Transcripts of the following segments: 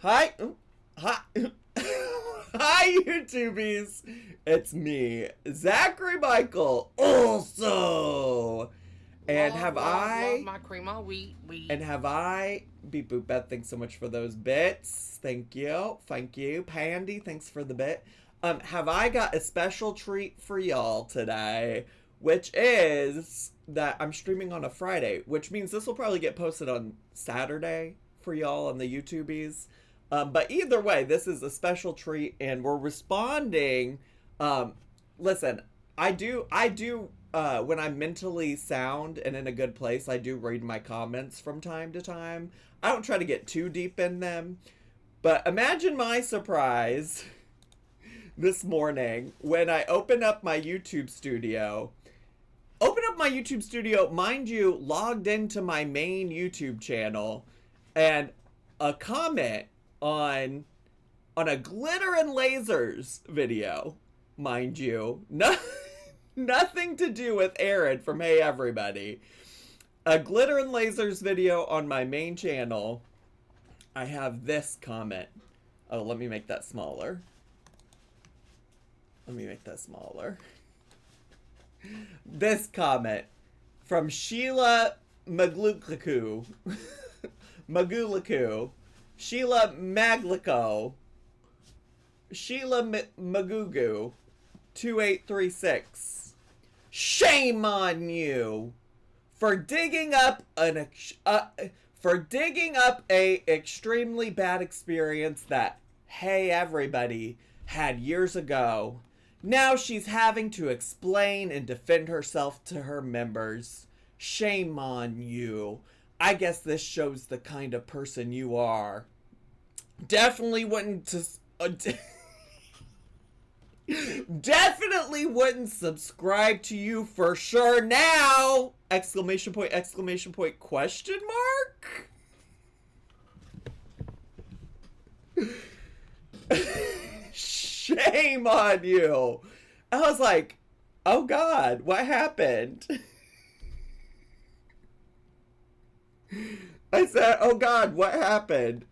Hi, hi, hi, YouTubies. It's me, Zachary Michael. Also, and Love my cream of wheat. Beep boop bet. Thanks so much for those bits. Thank you, Pandy. Thanks for the bit. Have I got a special treat for y'all today, which is that I'm streaming on a Friday, which means this will probably get posted on Saturday for y'all on the YouTubies. But either way, this is a special treat, and we're responding. Listen, I do, when I'm mentally sound and in a good place, I do read my comments from time to time. I don't try to get too deep in them, but imagine my surprise this morning when I open up my YouTube studio. Mind you, logged into my main YouTube channel, and a comment on a glitter and lasers video, mind you. No, nothing to do with ERINN from Hey Everybody. A glitter and lasers video on my main channel. I have this comment. Oh, let me make that smaller. This comment from Sheila Maglukaku. Sheila Maglico. Sheila Magugu. 2836. Shame on you for digging up a extremely bad experience that Hey Everybody had years ago. Now she's having to explain and defend herself to her members. Shame on you. I guess this shows the kind of person you are. Definitely wouldn't definitely wouldn't subscribe to you for sure now! Exclamation point, question mark? Shame on you. I was like, oh God, what happened? I said, oh God, what happened?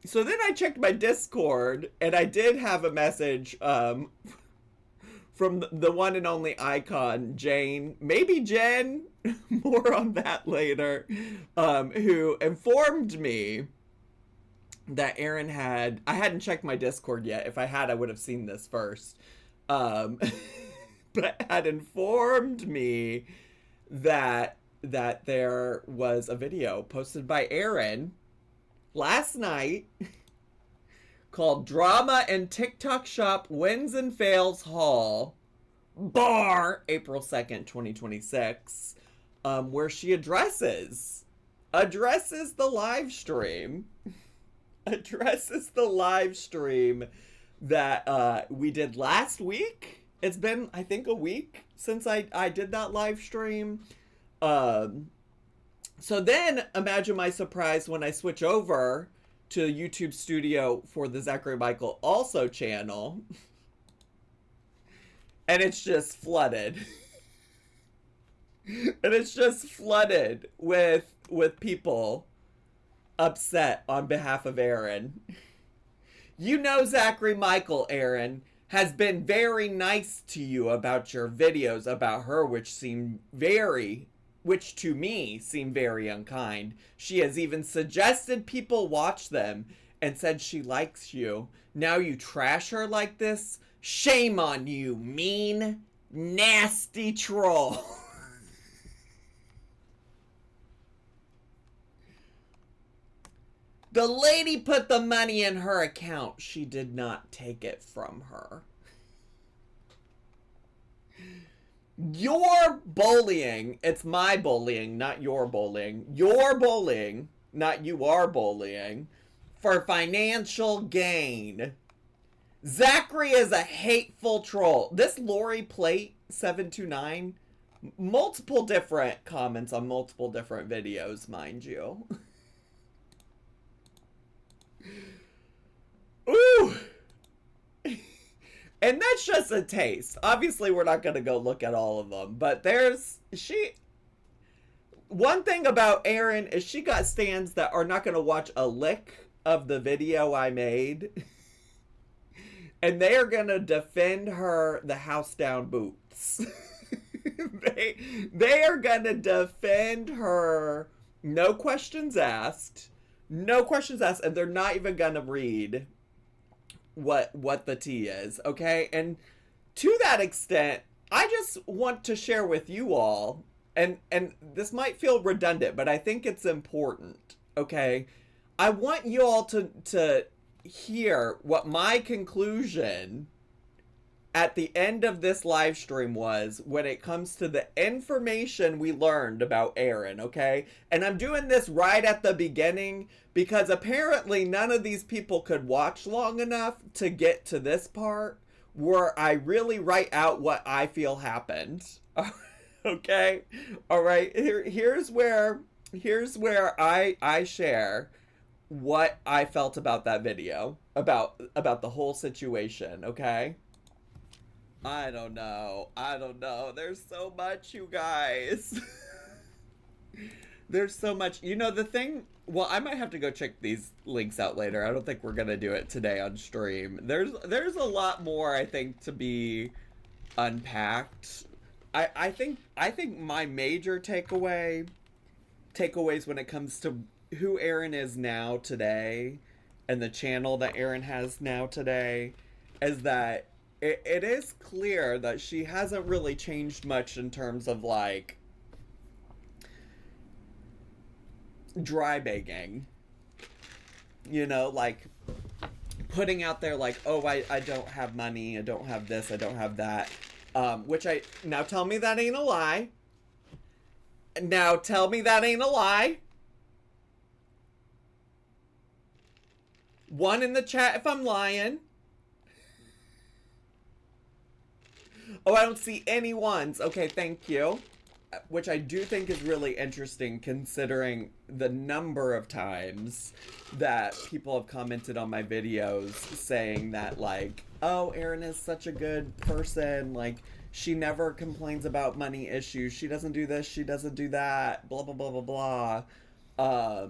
So then I checked my Discord, and I did have a message from the one and only icon, Jane, maybe Jen, more on that later, who informed me that ERINN had, I hadn't checked my Discord yet. If I had, I would have seen this first. But had informed me that there was a video posted by ERINN last night called Drama and TikTok Shop Wins and Fails Haul Bar April 2nd, 2026, where she addresses the live stream that we did last week. It's been, I think, a week since I did that live stream. So then, imagine my surprise when I switch over to YouTube Studio for the Zachary Michael Also channel. And it's just flooded. with people upset on behalf of ERINN. You know Zachary Michael, ERINN, has been very nice to you about your videos about her, which to me seem very unkind. She has even suggested people watch them and said she likes you. Now you trash her like this? Shame on you, mean, nasty troll. The lady put the money in her account. She did not take it from her. Your bullying, it's my bullying, not your bullying. Your bullying, not you are bullying, for financial gain. Zachary is a hateful troll. This Lori Plate 729, multiple different comments on multiple different videos, mind you. Ooh. And that's just a taste. Obviously, we're not going to go look at all of them. But one thing about ERINN is she got stands that are not going to watch a lick of the video I made. And they are gonna defend her the house down boots. They are gonna defend her, no questions asked. No questions asked, and they're not even gonna read what the tea is, okay? And to that extent, I just want to share with you all, and this might feel redundant, but I think it's important, okay? I want you all to hear what my conclusion at the end of this live stream was when it comes to the information we learned about ERINN, okay? And I'm doing this right at the beginning because apparently none of these people could watch long enough to get to this part where I really write out what I feel happened. Okay? All right. Here's where I share what I felt about that video, about the whole situation, okay? I don't know. There's so much, you guys. There's so much. You know, the thing... Well, I might have to go check these links out later. I don't think we're going to do it today on stream. There's a lot more, I think, to be unpacked. I think my major takeaways when it comes to who ERINN is now today and the channel that ERINN has now today is that it is clear that she hasn't really changed much in terms of, like, dry begging. You know, like, putting out there, like, oh, I don't have money, I don't have this, I don't have that. Now tell me that ain't a lie. Now tell me that ain't a lie. One in the chat if I'm lying. Oh, I don't see any ones. Okay, thank you. Which I do think is really interesting considering the number of times that people have commented on my videos saying that, like, oh, ERINN is such a good person. Like, she never complains about money issues. She doesn't do this. She doesn't do that. Blah, blah, blah, blah, blah.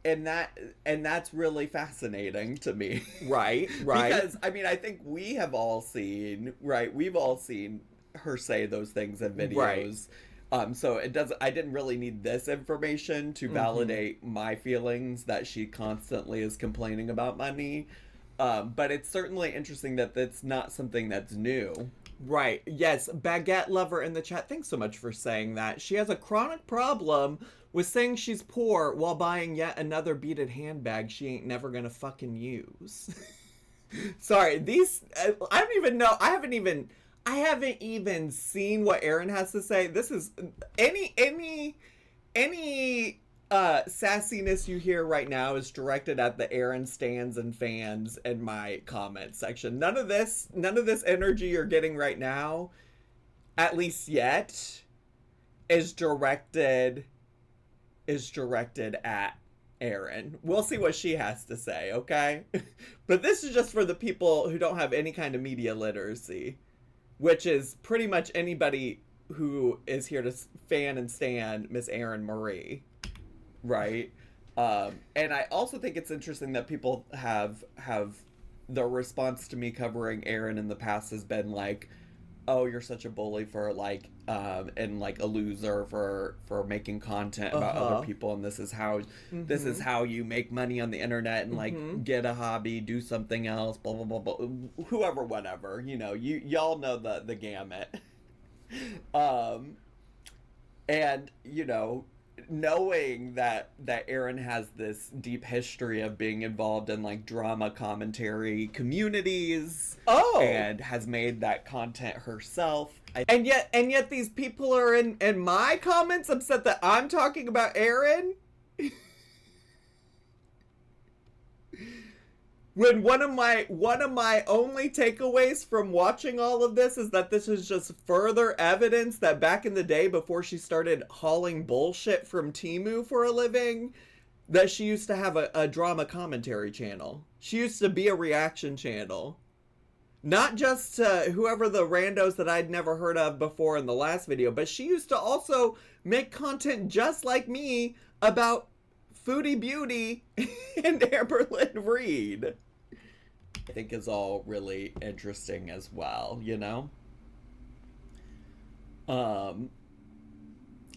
And that's really fascinating to me. Right. Because, I mean, I think we have all seen, right? We've all seen her say those things in videos. Right. So I didn't really need this information to validate my feelings that she constantly is complaining about money. But it's certainly interesting that that's not something that's new. Right. Yes. Baguette Lover in the chat. Thanks so much for saying that. She has a chronic problem with saying she's poor while buying yet another beaded handbag she ain't never gonna fucking use. Sorry, I don't even know. I haven't even seen what ERINN has to say. This is any sassiness you hear right now is directed at the ERINN stans and fans in my comment section. None of this energy you're getting right now, at least yet, is directed at ERINN. We'll see what she has to say, okay? But this is just for the people who don't have any kind of media literacy, which is pretty much anybody who is here to fan and stan Miss ERINN Marie, right? And I also think it's interesting that people have the response to me covering ERINN in the past has been like, oh, you're such a bully for, like, and, like, a loser for making content about other people, and this is how you make money on the internet and, like, get a hobby, do something else, blah, blah, blah, blah, whoever, whatever, you know, y'all know the gamut. And, you know, knowing that ERINN has this deep history of being involved in, like, drama commentary communities, and has made that content herself, and yet these people are in my comments upset that I'm talking about ERINN. When one of my only takeaways from watching all of this is that this is just further evidence that back in the day, before she started hauling bullshit from Temu for a living, that she used to have a drama commentary channel. She used to be a reaction channel. Not just to whoever the randos that I'd never heard of before in the last video, but she used to also make content just like me about Foodie Beauty and Amberlynn Reed. I think is all really interesting as well, you know? I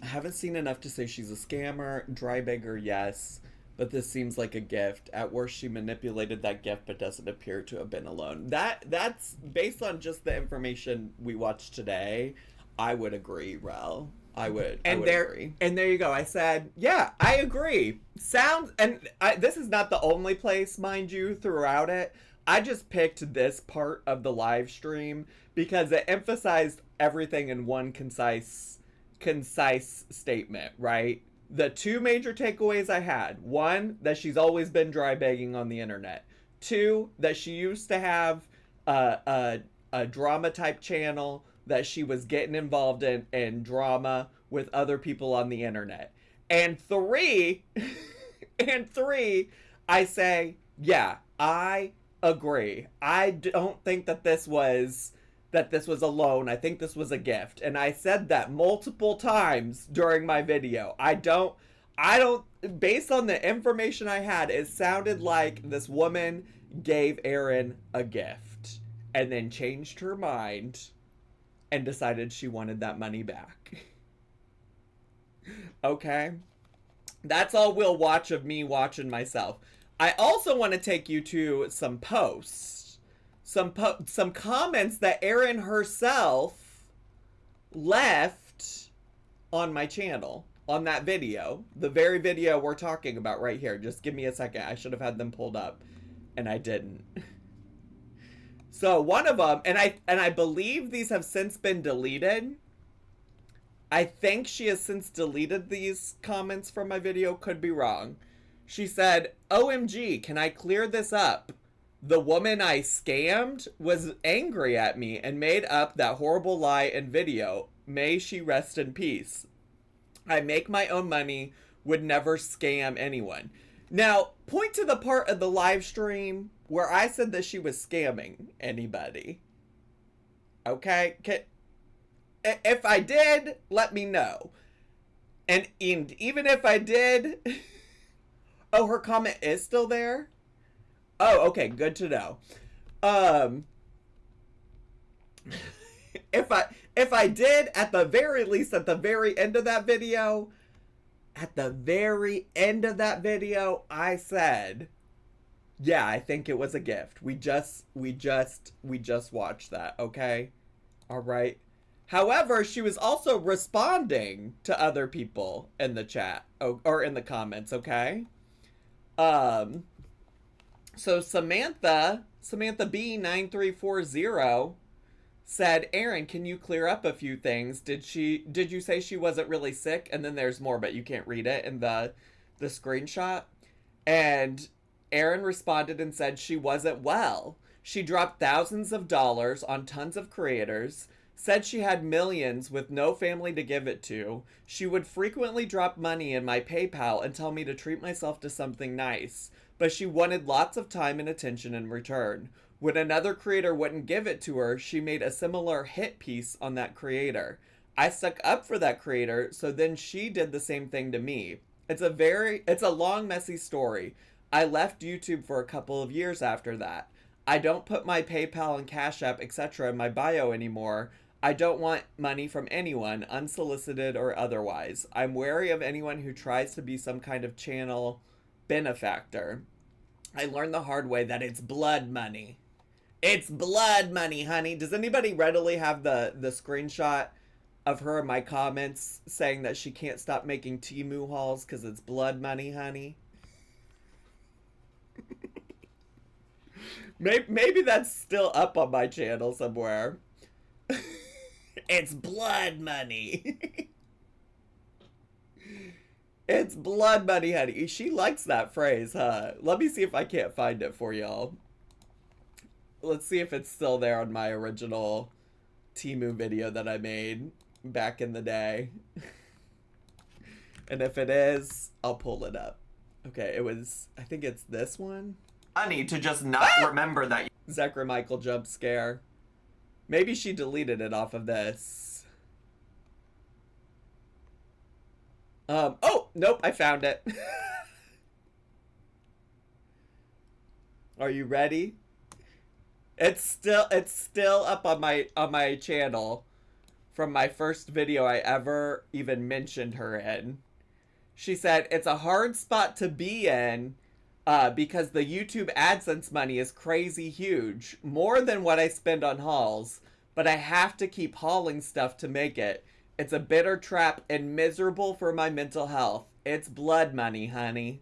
haven't seen enough to say she's a scammer. Dry beggar, yes. But this seems like a gift. At worst, she manipulated that gift, but doesn't appear to have been alone. That's based on just the information we watched today. I would agree, Rel. I would agree. And there you go. I said, yeah, I agree. This is not the only place, mind you, throughout it. I just picked this part of the live stream because it emphasized everything in one concise statement, right? The two major takeaways I had: one, that she's always been dry begging on the internet; two, that she used to have a drama type channel that she was getting involved in drama with other people on the internet; and three, I say, yeah, I agree. I don't think that this was a loan. I think this was a gift. And I said that multiple times during my video. I don't, based on the information I had, it sounded like this woman gave ERINN a gift and then changed her mind and decided she wanted that money back. Okay? That's all we'll watch of me watching myself. I also want to take you to some posts. Some comments that ERINN herself left on my channel, on that video, the very video we're talking about right here. Just give me a second. I should have had them pulled up, and I didn't. So one of them, and I believe these have since been deleted. I think she has since deleted these comments from my video. Could be wrong. She said, "OMG, can I clear this up? The woman I scammed was angry at me and made up that horrible lie and video. May she rest in peace. I make my own money, would never scam anyone." Now, point to the part of the live stream where I said that she was scamming anybody. Okay? If I did, let me know. And even if I did... Oh, her comment is still there? Oh, okay, good to know. If I did, at the very least, at the very end of that video, I said, yeah, I think it was a gift. We just watched that, okay? All right. However, she was also responding to other people in the chat, or in the comments, okay? So Samantha B9340 said, "ERINN, can you clear up a few things? Did you say she wasn't really sick?" And then there's more, but you can't read it in the screenshot. And ERINN responded and said she wasn't well. She dropped thousands of dollars on tons of creators, said she had millions with no family to give it to. She would frequently drop money in my PayPal and tell me to treat myself to something nice, but she wanted lots of time and attention in return. When another creator wouldn't give it to her, she made a similar hit piece on that creator. I stuck up for that creator, so then she did the same thing to me. It's a long, messy story. I left YouTube for a couple of years after that. I don't put my PayPal and Cash App, etc. in my bio anymore. I don't want money from anyone, unsolicited or otherwise. I'm wary of anyone who tries to be some kind of channel benefactor. I learned the hard way that it's blood money. It's blood money, honey. Does anybody readily have the screenshot of her in my comments saying that she can't stop making Temu hauls because it's blood money, honey? Maybe that's still up on my channel somewhere. It's blood money. It's blood money, honey. She likes that phrase, huh? Let me see if I can't find it for y'all. Let's see if it's still there on my original Temu video that I made back in the day. And if it is, I'll pull it up. Okay, I think it's this one. I need to just not remember that. Zachary Michael jump scare. Maybe she deleted it off of this. Oh, nope, I found it. Are you ready? It's still up on my channel from my first video I ever even mentioned her in. She said, it's a hard spot to be in because the YouTube AdSense money is crazy huge. More than what I spend on hauls. But I have to keep hauling stuff to make it. It's a bitter trap and miserable for my mental health. It's blood money, honey.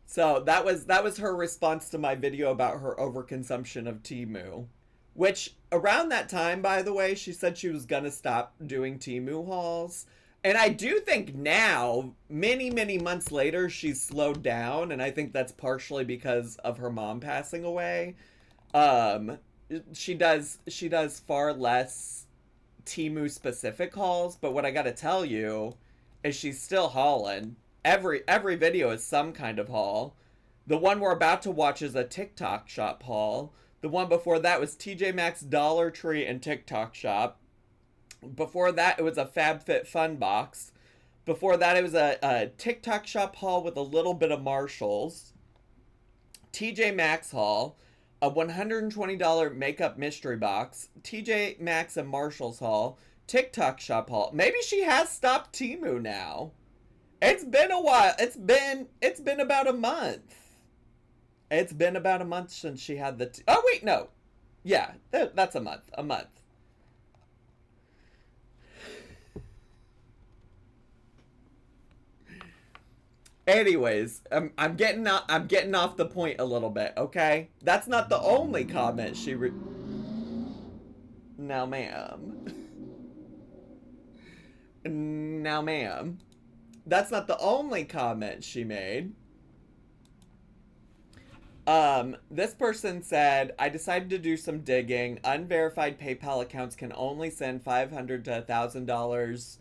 So that was her response to my video about her overconsumption of Temu. Which, around that time, by the way, she said she was gonna stop doing Temu hauls. And I do think now, many, many months later, she's slowed down. And I think that's partially because of her mom passing away. She does far less Temu specific hauls. But what I gotta tell you is she's still hauling. Every video is some kind of haul. The one we're about to watch is a TikTok shop haul. The one before that was TJ Maxx, Dollar Tree, and TikTok shop. Before that, it was a FabFitFun box. Before that, it was a TikTok shop haul with a little bit of Marshalls. TJ Maxx haul. A $120 makeup mystery box. TJ Maxx and Marshalls haul. TikTok shop haul. Maybe she has stopped Temu now. It's been a while. It's been about a month. It's been about a month since she had the... Oh, wait, no. Yeah, that's a month. A month. Anyways, I'm getting off the point a little bit, okay? That's not the only comment she Now, ma'am. Now, ma'am. That's not the only comment she made. This person said, I decided to do some digging. Unverified PayPal accounts can only send $500 to $1,000.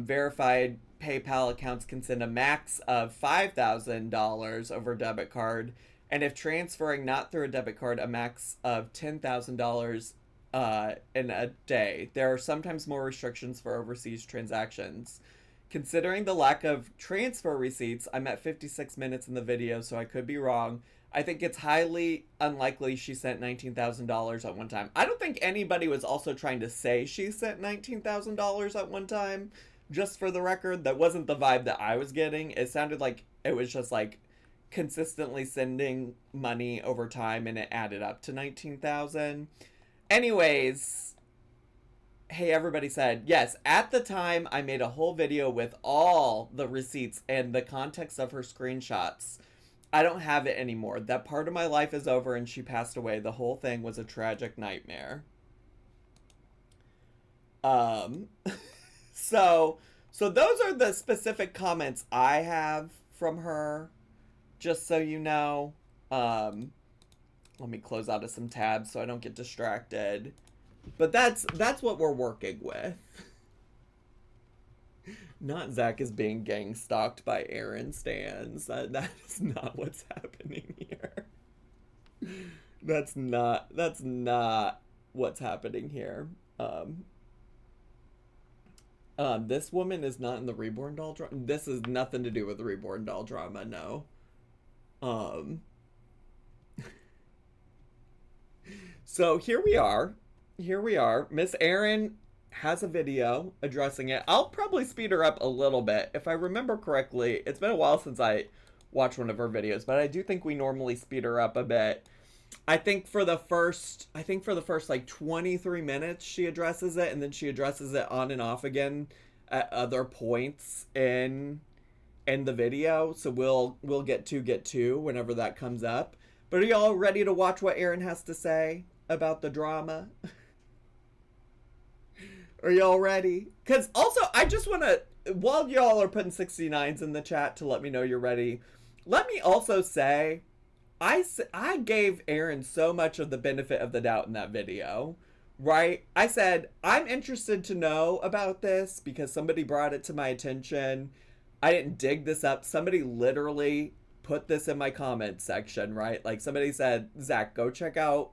Verified PayPal accounts can send a max of $5,000 over debit card. And if transferring not through a debit card, a max of $10,000 in a day. There are sometimes more restrictions for overseas transactions. Considering the lack of transfer receipts, I'm at 56 minutes in the video, so I could be wrong. I think it's highly unlikely she sent $19,000 at one time. I don't think anybody was also trying to say she sent $19,000 at one time. Just for the record, that wasn't the vibe that I was getting. It sounded like it was just like consistently sending money over time and it added up to $19,000. Anyways... Hey, everybody said, yes, at the time, I made a whole video with all the receipts and the context of her screenshots. I don't have it anymore. That part of my life is over and she passed away. The whole thing was a tragic nightmare. So those are the specific comments I have from her, just so you know. Let me close out of some tabs so I don't get distracted. But that's what we're working with. Not Zach is being gang stalked by ERINN stans. That is not what's happening here. That's not what's happening here. This woman is not in the Reborn Doll drama. This has nothing to do with the Reborn Doll drama, no. So here we are. Miss ERINN has a video addressing it. I'll probably speed her up a little bit. If I remember correctly, it's been a while since I watched one of her videos, but I do think we normally speed her up a bit. I think for the first like 23 minutes she addresses it, and then she addresses it on and off again at other points in the video. So we'll get to whenever that comes up. But are y'all ready to watch what ERINN has to say about the drama? Are y'all ready? Because also, I just want to, while y'all are putting 69s in the chat to let me know you're ready, let me also say, I gave ERINN so much of the benefit of the doubt in that video, right? I said, I'm interested to know about this because somebody brought it to my attention. I didn't dig this up. Somebody literally put this in my comment section, right? Like somebody said, Zach, go check out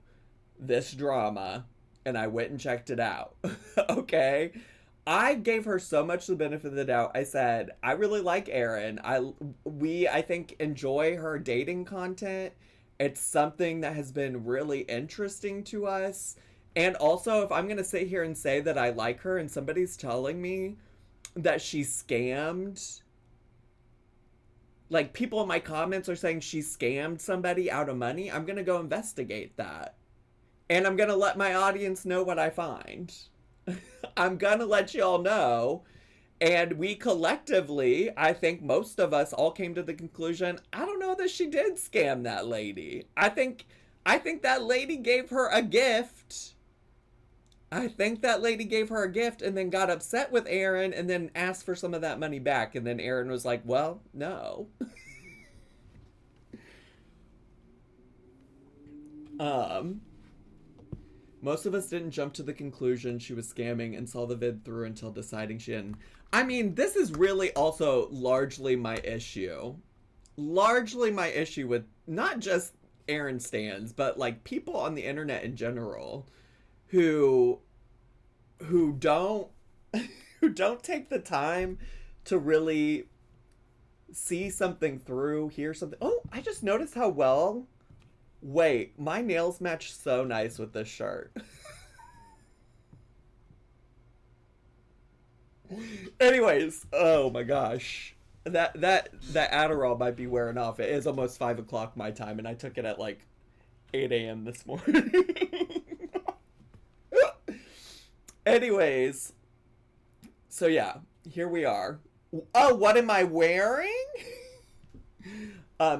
this drama. and I went and checked it out. Okay? I gave her so much the benefit of the doubt. I said, I really like ERINN. I think, enjoy her dating content. It's something that has been really interesting to us. And also, if I'm going to sit here and say that I like her and somebody's telling me that she scammed, like people in my comments are saying she scammed somebody out of money, I'm going to go investigate that. And I'm going to let my audience know what I find. I'm going to let y'all know. And we collectively, I think most of us all came to the conclusion, I don't know that she did scam that lady. I think that lady gave her a gift. I think that lady gave her a gift and then got upset with ERINN and then asked for some of that money back. And then ERINN was like, well, no. Most of us didn't jump to the conclusion she was scamming and saw the vid through until deciding she didn't. I mean, this is really also largely my issue. Largely my issue with not just ERINN stans, but like people on the internet in general who don't who don't take the time to really see something through, hear something. Oh, I just noticed how well. Wait, my nails match so nice with this shirt. Anyways, oh my gosh. That Adderall might be wearing off. It is almost 5 o'clock my time, and I took it at like 8 a.m. this morning. Anyways, so yeah, here we are. Oh, what am I wearing?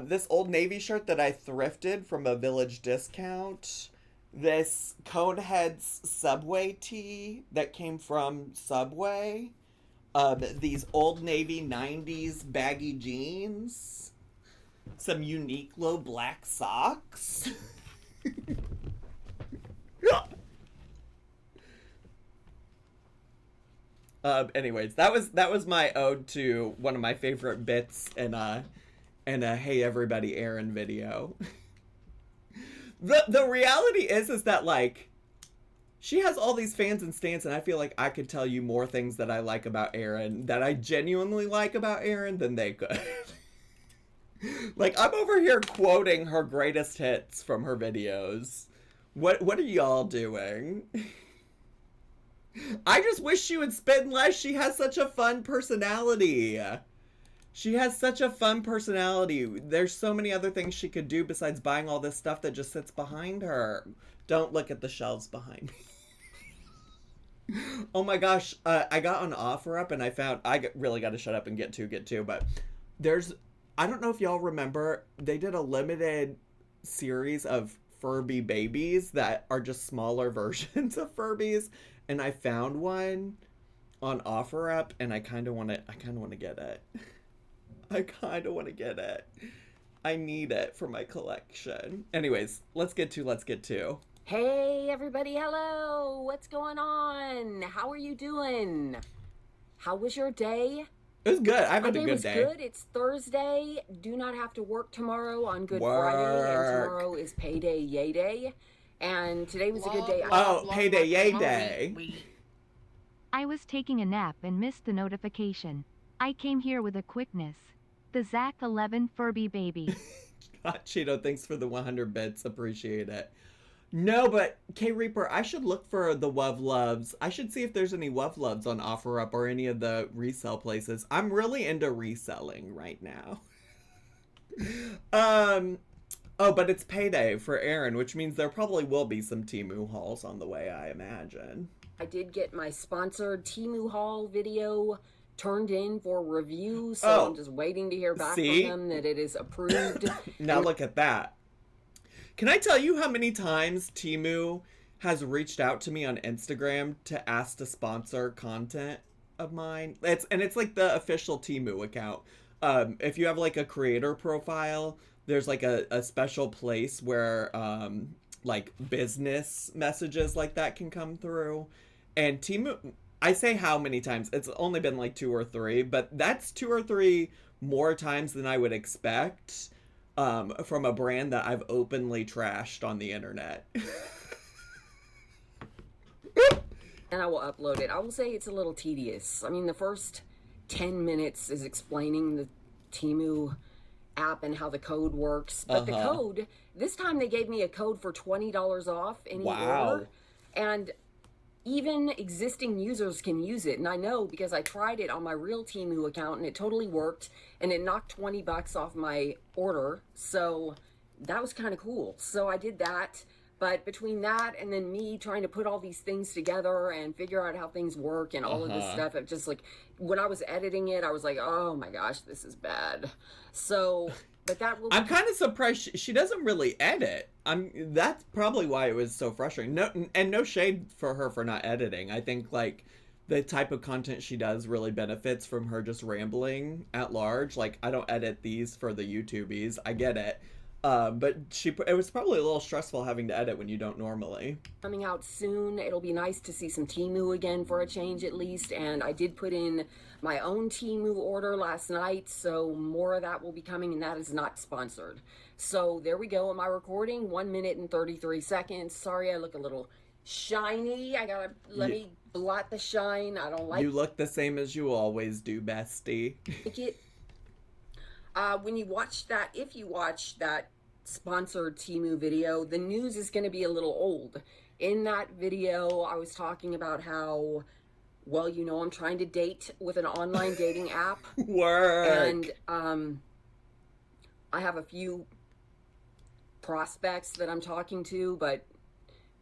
This Old Navy shirt that I thrifted from a Village Discount. This Coneheads Subway tee that came from Subway. These Old Navy 90s baggy jeans. Some Uniqlo black socks. Anyways, that was my ode to one of my favorite bits in a Hey Everybody ERINN video. The reality is that like she has all these fans and stans, and I feel like I could tell you more things that I like about ERINN, that I genuinely like about ERINN, than they could. Like, I'm over here quoting her greatest hits from her videos. What are y'all doing? I just wish she would spend less. She has such a fun personality. She has such a fun personality. There's so many other things she could do besides buying all this stuff that just sits behind her. Don't look at the shelves behind me. Oh my gosh. I got on OfferUp and I found... really got to shut up and get to, but there's... I don't know if y'all remember, they did a limited series of Furby babies that are just smaller versions of Furbies, and I found one on OfferUp, and I kind of want to get it. I kind of want to get it. I need it for my collection. Anyways, let's get to. Hey everybody, hello! What's going on? How are you doing? How was your day? It was good. I've had a good day. Good. It's Thursday. Do not have to work tomorrow on Good Friday, and tomorrow is payday yay day. And today was a good day. Payday yay day. I was taking a nap and missed the notification. I came here with a quickness. The Zach 11 Furby baby. Cheeto, thanks for the 100 bits. Appreciate it. No, but K Reaper, I should look for the Wuv Loves. I should see if there's any Wuv Loves on OfferUp or any of the resale places. I'm really into reselling right now. Oh, but it's payday for ERINN, which means there probably will be some Temu hauls on the way, I imagine. I did get my sponsored Temu haul video turned in for review, so I'm just waiting to hear back from them that it is approved. Now look at that. Can I tell you how many times Temu has reached out to me on Instagram to ask to sponsor content of mine? It's like the official Temu account. If you have like a creator profile, there's like a special place where like business messages like that can come through. And Temu, I say how many times, it's only been like 2 or 3, but that's 2 or 3 more times than I would expect from a brand that I've openly trashed on the internet. And I will upload it. I will say it's a little tedious. I mean, the first 10 minutes is explaining the Temu app and how the code works. But the code, this time they gave me a code for $20 off any order. And even existing users can use it. And I know because I tried it on my real Temu account and it totally worked. And it knocked $20 off my order. So that was kind of cool. So I did that. But between that and then me trying to put all these things together and figure out how things work and all of this stuff, it just like, when I was editing it, I was like, oh my gosh, this is bad. So, but that will... I'm kind of surprised she doesn't really edit. That's probably why it was so frustrating. No shade for her for not editing. I think like the type of content she does really benefits from her just rambling at large. Like, I don't edit these for the YouTubies. I get it. But it was probably a little stressful having to edit when you don't normally. Coming out soon. It'll be nice to see some Temu again for a change at least. And I did put in my own Temu order last night, so more of that will be coming, and that is not sponsored. So there we go. Am I recording? 1 minute and 33 seconds. Sorry, I look a little shiny. I gotta let me blot the shine. I don't like You look the same as you always do, bestie. When you watch that, if you watch that sponsored Temu video, the news is going to be a little old. In that video, I was talking about how, well, you know, I'm trying to date with an online dating app. Work. And I have a few prospects that I'm talking to, but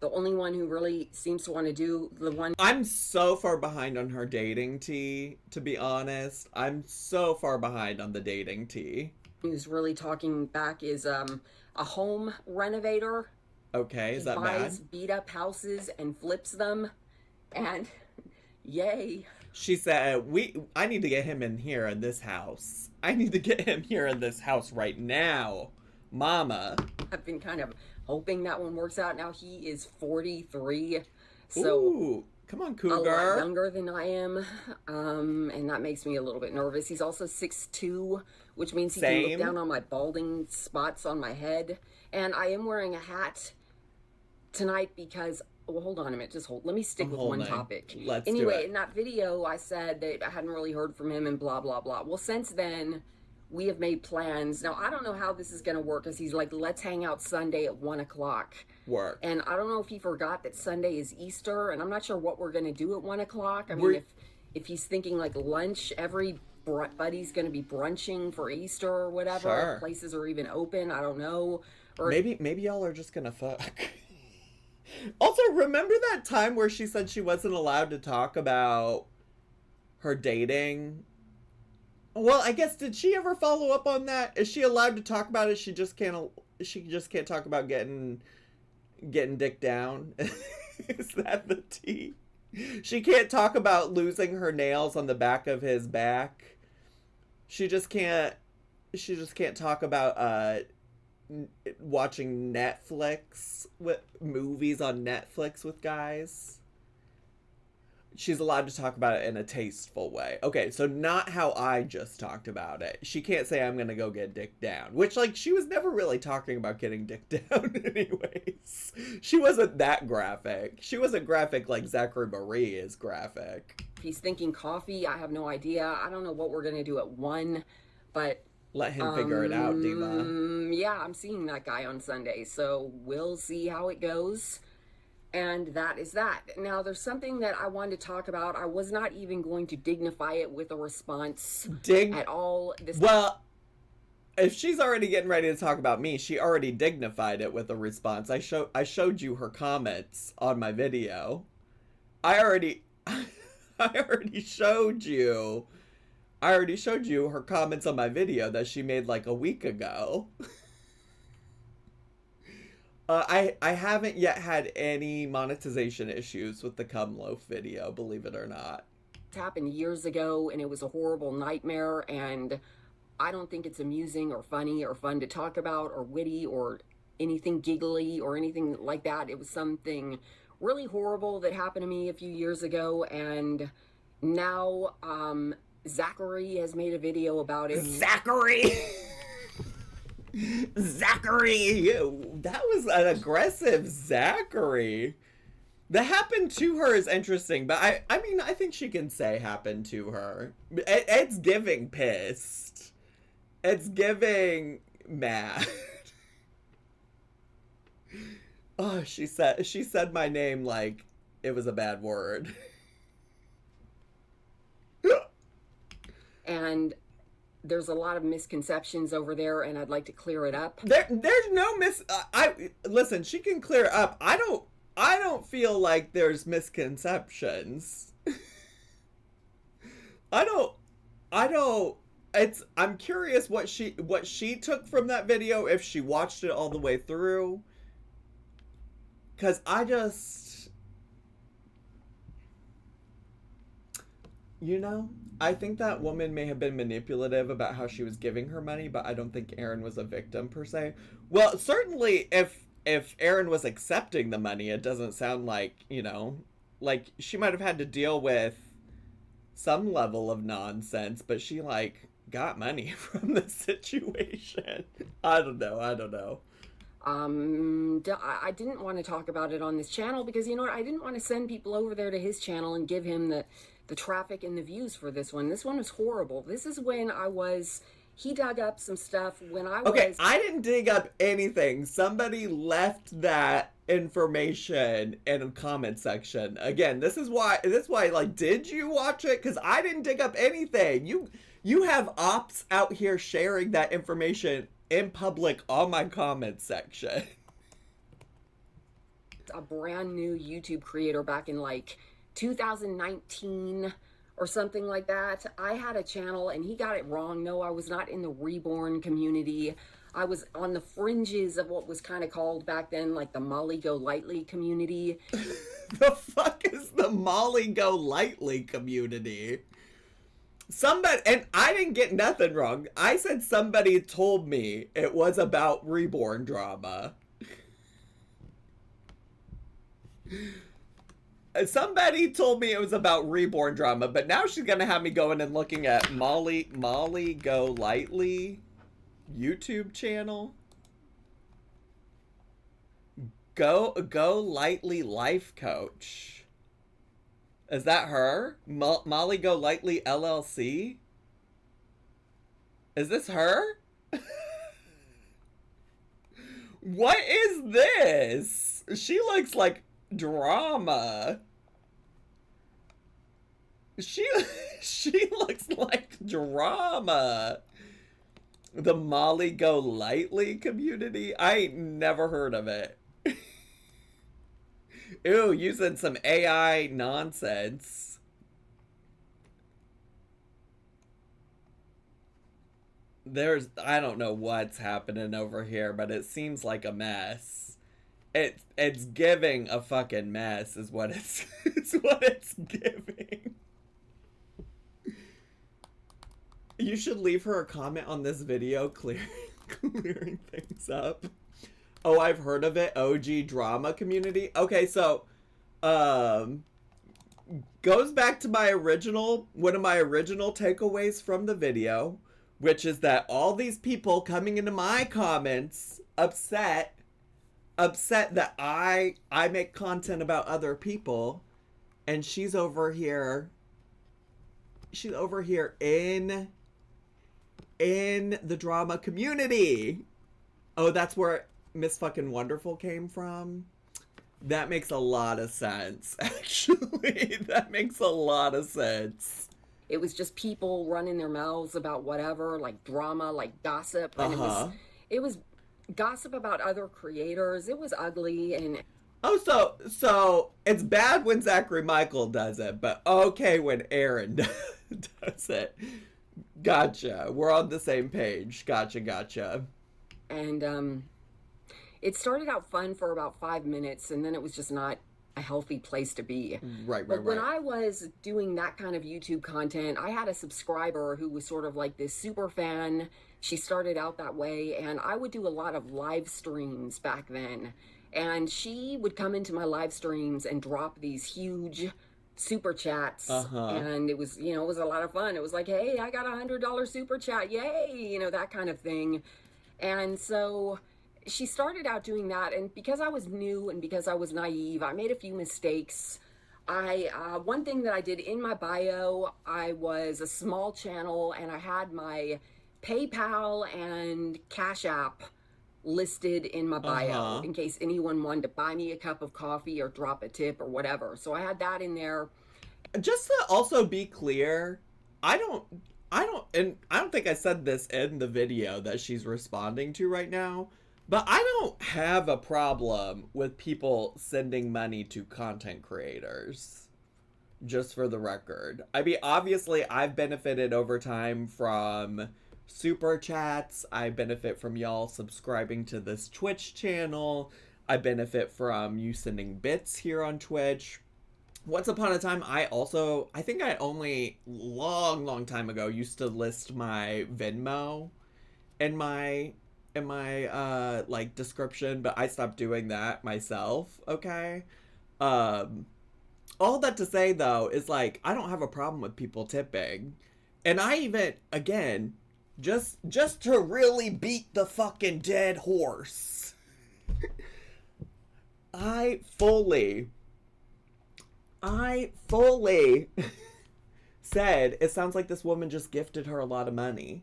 the only one who really seems to want to do the one... I'm so far behind on her dating tea, to be honest. I'm so far behind on the dating tea. Who's really talking back is a home renovator. Okay, is that bad? He buys beat up houses and flips them, and yay. She said, I need to get him in here in this house. I need to get him here in this house right now, mama. I've been kind of hoping that one works out. Now he is 43, so ooh, come on, cougar. A lot younger than I am, and that makes me a little bit nervous. He's also 6'2", which means he can look down on my balding spots on my head. And I am wearing a hat tonight because, well, hold on a minute, let me stick with one topic. Let's do it. In in that video, I said that I hadn't really heard from him and blah, blah, blah. Well, since then, we have made plans. Now, I don't know how this is going to work, because he's like, let's hang out Sunday at 1 o'clock. Work. And I don't know if he forgot that Sunday is Easter, and I'm not sure what we're going to do at 1 o'clock. I mean, if he's thinking like lunch, every buddy's going to be brunching for Easter or whatever. Sure. Places are even open. I don't know. Or maybe y'all are just going to fuck. Also, remember that time where she said she wasn't allowed to talk about her dating? Well, I guess, did she ever follow up on that? Is she allowed to talk about it? She just can't talk about getting dick down? Is that the tea? She can't talk about losing her nails on the back of his back. She just can't talk about watching Netflix with movies on Netflix with guys. She's allowed to talk about it in a tasteful way. Okay, so not how I just talked about it. She can't say, I'm gonna go get dick down. Which, like, she was never really talking about getting dick down anyways. She wasn't that graphic. She wasn't graphic like Zachary Marie is graphic. If he's thinking coffee, I have no idea. I don't know what we're gonna do at 1, but... Let him figure it out, Diva. Yeah, I'm seeing that guy on Sunday, so we'll see how it goes. And that is that. Now, there's something that I wanted to talk about. I was not even going to dignify it with a response at all. Well, if she's already getting ready to talk about me, she already dignified it with a response. I showed you her comments on my video. I already showed you her comments on my video that she made like a week ago. I haven't yet had any monetization issues with the cum loaf video, believe it or not. It happened years ago, and it was a horrible nightmare, and I don't think it's amusing or funny or fun to talk about or witty or anything giggly or anything like that. It was something really horrible that happened to me a few years ago, and now Zachary has made a video about it. Zachary! Zachary! That was an aggressive Zachary. The happened to her is interesting, but I mean, I think she can say happened to her. It's giving pissed. It's giving mad. Oh, she said my name like it was a bad word. And there's a lot of misconceptions over there, and I'd like to clear it up. There's no listen, she can clear up. I don't feel like there's misconceptions. I'm curious what she took from that video, if she watched it all the way through. 'Cause I think that woman may have been manipulative about how she was giving her money, but I don't think ERINN was a victim per se. Well, certainly if ERINN was accepting the money, it doesn't sound like, like she might have had to deal with some level of nonsense, but she like got money from the situation. I don't know. I didn't want to talk about it on this channel because, you know what, I didn't want to send people over there to his channel and give him the traffic and the views for this one. This one was horrible. This is when he dug up some stuff when I was... Okay, I didn't dig up anything. Somebody left that information in a comment section. Again, this is why, like, did you watch it? Because I didn't dig up anything. You have ops out here sharing that information in public on my comment section. A brand new YouTube creator back in like 2019 or something like that. I had a channel and he got it wrong. No, I was not in the reborn community. I was on the fringes of what was kind of called back then like the Molly Go Lightly community. The fuck is the Molly Go Lightly community? Somebody, and I didn't get nothing wrong. I said somebody told me it was about reborn drama. Somebody told me it was about reborn drama, but now she's gonna have me going and looking at Molly Go Lightly YouTube channel. Go Lightly Life Coach. Is that her? Molly Go Lightly LLC? Is this her? What is this? She looks like drama. She looks like drama. The Molly Go Lightly community? I ain't never heard of it. Ew, using some AI nonsense. I don't know what's happening over here, but it seems like a mess. It's giving a fucking mess is what it's what it's giving. You should leave her a comment on this video clearing things up. Oh, I've heard of it. OG drama community. Okay, so goes back to one of my original takeaways from the video, which is that all these people coming into my comments upset that I make content about other people, and she's over here in the drama community. Oh, that's where Miss Fucking Wonderful came from? That makes a lot of sense, actually. That makes a lot of sense. It was just people running their mouths about whatever, like drama, like gossip. And it was gossip about other creators. It was ugly. And oh, so it's bad when Zachary Michael does it, but okay when ERINN does it. Gotcha. We're on the same page. Gotcha. And it started out fun for about 5 minutes, and then it was just not a healthy place to be. Right. But when I was doing that kind of YouTube content, I had a subscriber who was sort of like this super fan. She started out that way, and I would do a lot of live streams back then. And she would come into my live streams and drop these huge super chats. And it was, it was a lot of fun. It was like, hey, I got $100 super chat. Yay. That kind of thing. And so she started out doing that, and because I was new and because I was naive, I made a few mistakes. One thing that I did in my bio, I was a small channel and I had my PayPal and Cash App listed in my bio in case anyone wanted to buy me a cup of coffee or drop a tip or whatever. So I had that in there. Just to also be clear, I don't think I said this in the video that she's responding to right now, but I don't have a problem with people sending money to content creators, just for the record. I mean, obviously, I've benefited over time from super chats. I benefit from y'all subscribing to this Twitch channel. I benefit from you sending bits here on Twitch. Once upon a time, I think I only long time ago used to list my Venmo in my like description, but I stopped doing that myself. Okay. All that to say though is like I don't have a problem with people tipping, and I even again just to really beat the fucking dead horse. I fully said it sounds like this woman just gifted her a lot of money.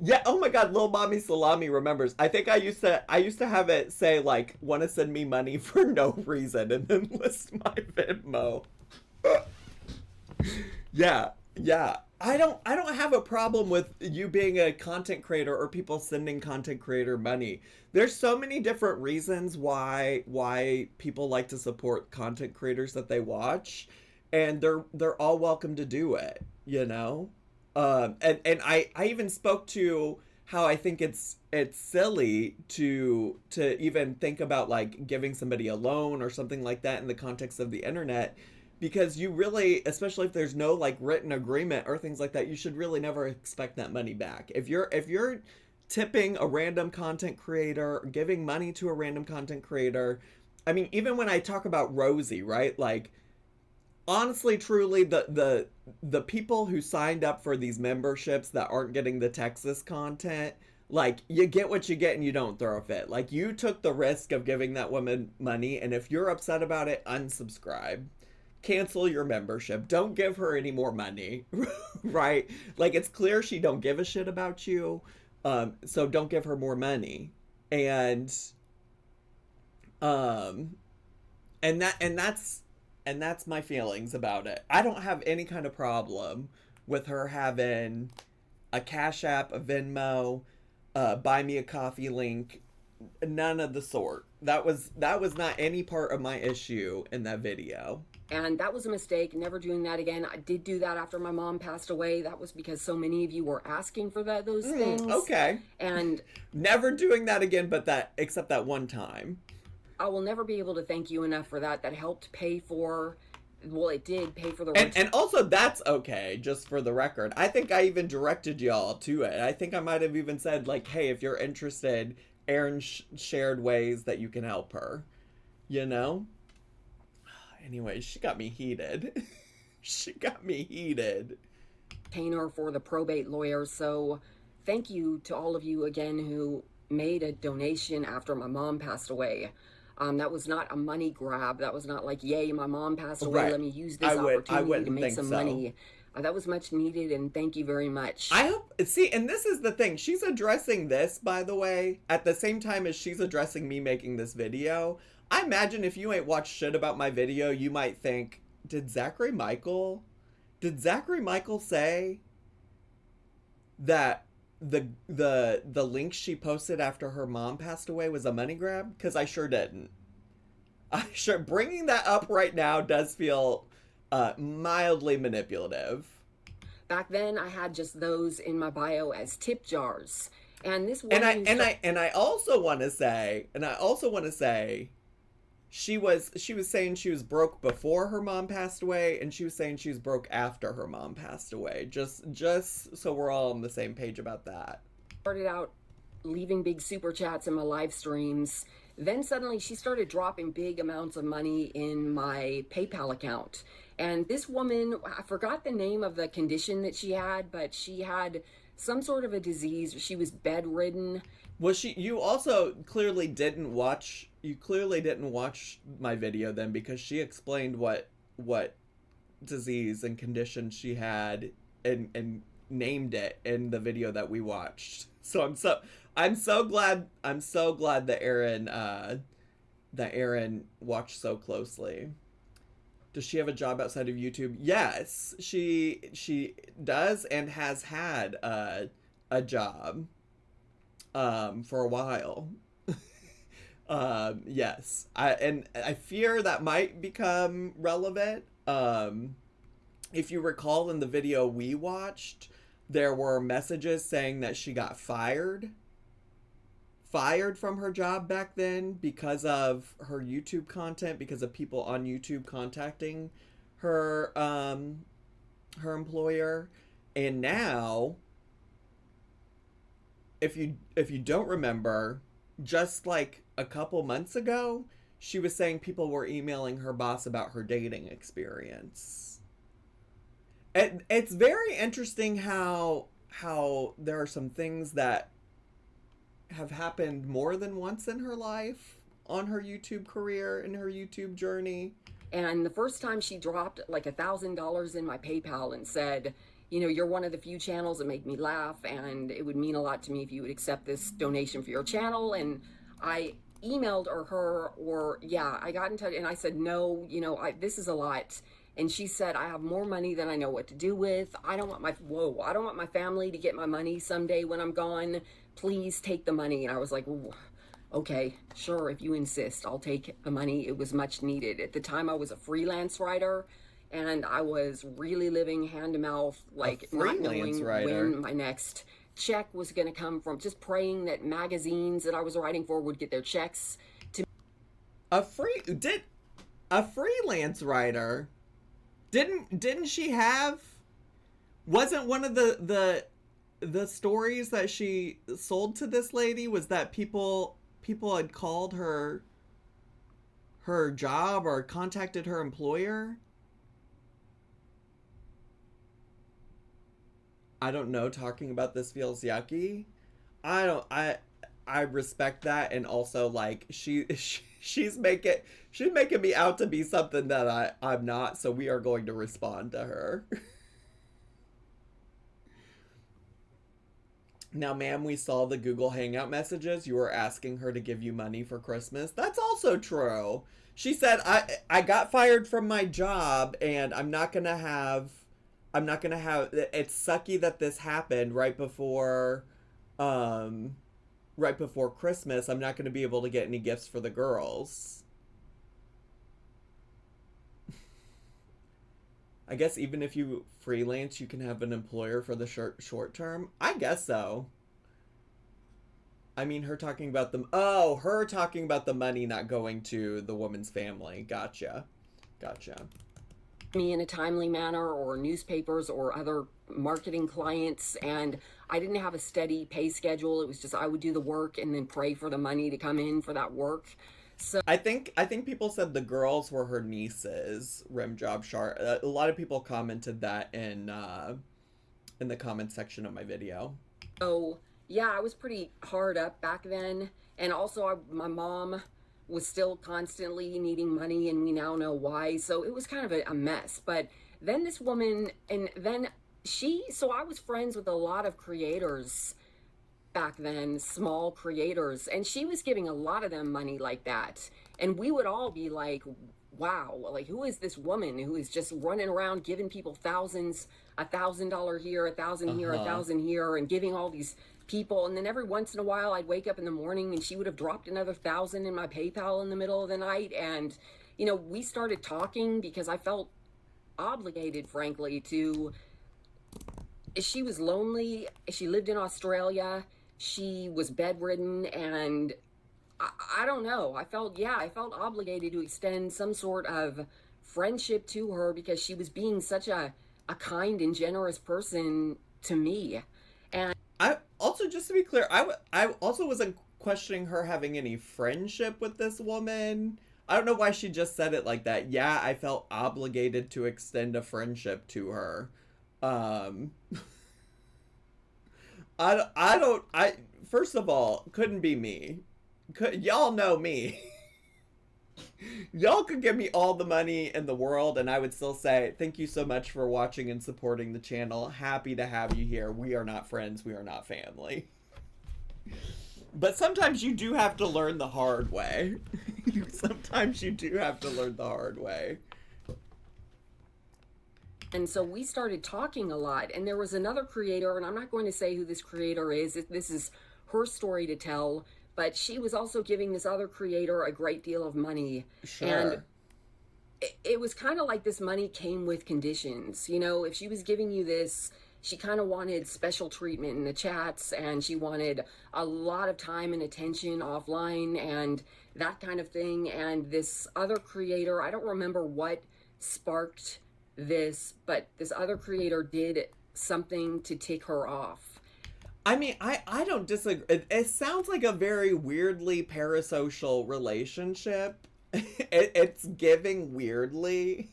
Yeah, oh my god, Lil Mommy Salami remembers. I think I used to have it say like, want to send me money for no reason, and then list my Venmo. Yeah. I don't have a problem with you being a content creator or people sending content creator money. There's so many different reasons why people like to support content creators that they watch, and they're all welcome to do it, you know? And I even spoke to how I think it's silly to even think about like giving somebody a loan or something like that in the context of the internet, because you really, especially if there's no like written agreement or things like that, you should really never expect that money back. If you're tipping a random content creator, or giving money to a random content creator, I mean, even when I talk about Rosie, right? Like, honestly, truly, the people who signed up for these memberships that aren't getting the Texas content, like, you get what you get and you don't throw a fit. Like, you took the risk of giving that woman money, and if you're upset about it, unsubscribe. Cancel your membership. Don't give her any more money, right? Like, it's clear she don't give a shit about you, so don't give her more money. And that's my feelings about it. I don't have any kind of problem with her having a Cash App, a Venmo, buy me a coffee link, none of the sort. That was not any part of my issue in that video. And that was a mistake, never doing that again. I did do that after my mom passed away. That was because so many of you were asking for those things. Okay. And never doing that again, except that one time. I will never be able to thank you enough for that. That helped pay for, well, it did pay for the and also that's okay, just for the record. I think I even directed y'all to it. I think I might have even said like, hey, if you're interested, Erin shared ways that you can help her, you know? Anyway, she got me heated. Retainer for the probate lawyer. So thank you to all of you again who made a donation after my mom passed away. That was not a money grab. That was not like, yay, my mom passed away. Right. Let me use this opportunity to make some money. That was much needed, and thank you very much. I hope, see, and this is the thing. She's addressing this, by the way, at the same time as she's addressing me making this video. I imagine if you ain't watched shit about my video, you might think, did Zachary Michael say that the link she posted after her mom passed away was a money grab? Because I sure didn't. Bringing that up right now does feel mildly manipulative. Back then, I had just those in my bio as tip jars, and this woman. And I also want to say, she was saying she was broke before her mom passed away, and she was saying she was broke after her mom passed away. Just so we're all on the same page about that. Started out leaving big super chats in my live streams. Then suddenly she started dropping big amounts of money in my PayPal account. And this woman, I forgot the name of the condition that she had, but she had some sort of a disease. She was bedridden. Was she? You also clearly didn't watch. You clearly didn't watch my video then, because she explained what disease and condition she had and named it in the video that we watched. So I'm so glad that ERINN watched so closly. Does she have a job outside of YouTube? Yes, she does and has had a job for a while. Yes. I fear that might become relevant. If you recall, in the video we watched, there were messages saying that she got fired from her job back then because of her YouTube content, because of people on YouTube contacting her her employer. And now, if you don't remember, just like a couple months ago, she was saying people were emailing her boss about her dating experience. And it's very interesting how there are some things that have happened more than once in her life on her YouTube career, in her YouTube journey. And the first time she dropped like $1,000 in my PayPal and said, you know, you're one of the few channels that make me laugh, and it would mean a lot to me if you would accept this donation for your channel. And I emailed I got in touch and I said, no, you know, this is a lot. And she said, I have more money than I know what to do with. I don't want my family to get my money someday when I'm gone. Please take the money. And I was like, okay, sure, if you insist, I'll take the money. It was much needed. At the time, I was a freelance writer, and I was really living hand to mouth, like not knowing when my next check was going to come from, just praying that magazines that I was writing for would get their checks to a freelance writer. Didn't she have, wasn't one of the stories that she sold to this lady was that people had called her job or contacted her employer? I don't know, talking about this feels yucky. I respect that, and also like she's making me out to be something that I'm not, so we are going to respond to her. Now, ma'am, we saw the Google Hangout messages. You were asking her to give you money for Christmas. That's also true. She said, I got fired from my job, and I'm not gonna have, it's sucky that this happened right before Christmas. I'm not gonna be able to get any gifts for the girls. I guess even if you freelance, you can have an employer for the short term. I guess so. I mean, her talking about the money not going to the woman's family. Gotcha. Me in a timely manner, or newspapers or other marketing clients, and I didn't have a steady pay schedule. It was just I would do the work and then pray for the money to come in for that work. So I think people said the girls were her nieces. Rim Job Shark. A lot of people commented that in the comment section of my video. So yeah, I was pretty hard up back then, and also my mom was still constantly needing money, and we now know why. So it was kind of a mess. But then this woman, and then so I was friends with a lot of creators back then, small creators, and she was giving a lot of them money like that. And we would all be like, wow, like, who is this woman who is just running around giving people thousands, $1,000 here, 1,000 here, 1,000 here, and giving all these people. And then every once in a while I'd wake up in the morning and she would have dropped another 1,000 in my PayPal in the middle of the night. And, you know, we started talking because I felt obligated, frankly, she was lonely. She lived in Australia. She was bedridden, and I don't know. I felt obligated to extend some sort of friendship to her because she was being such a kind and generous person to me. And I also, just to be clear, I also wasn't questioning her having any friendship with this woman. I don't know why she just said it like that. Yeah, I felt obligated to extend a friendship to her. First of all, couldn't be me. Y'all know me. Y'all could give me all the money in the world and I would still say, thank you so much for watching and supporting the channel. Happy to have you here. We are not friends. We are not family. But sometimes you do have to learn the hard way. Sometimes you do have to learn the hard way. And so we started talking a lot. And there was another creator, and I'm not going to say who this creator is. This is her story to tell. But she was also giving this other creator a great deal of money. Sure. And it was kind of like this money came with conditions. You know, if she was giving you this, she kind of wanted special treatment in the chats, and she wanted a lot of time and attention offline and that kind of thing. And this other creator, I don't remember what sparked this, but this other creator did something to tick her off. I mean, I don't disagree. It sounds like a very weirdly parasocial relationship. It's giving weirdly.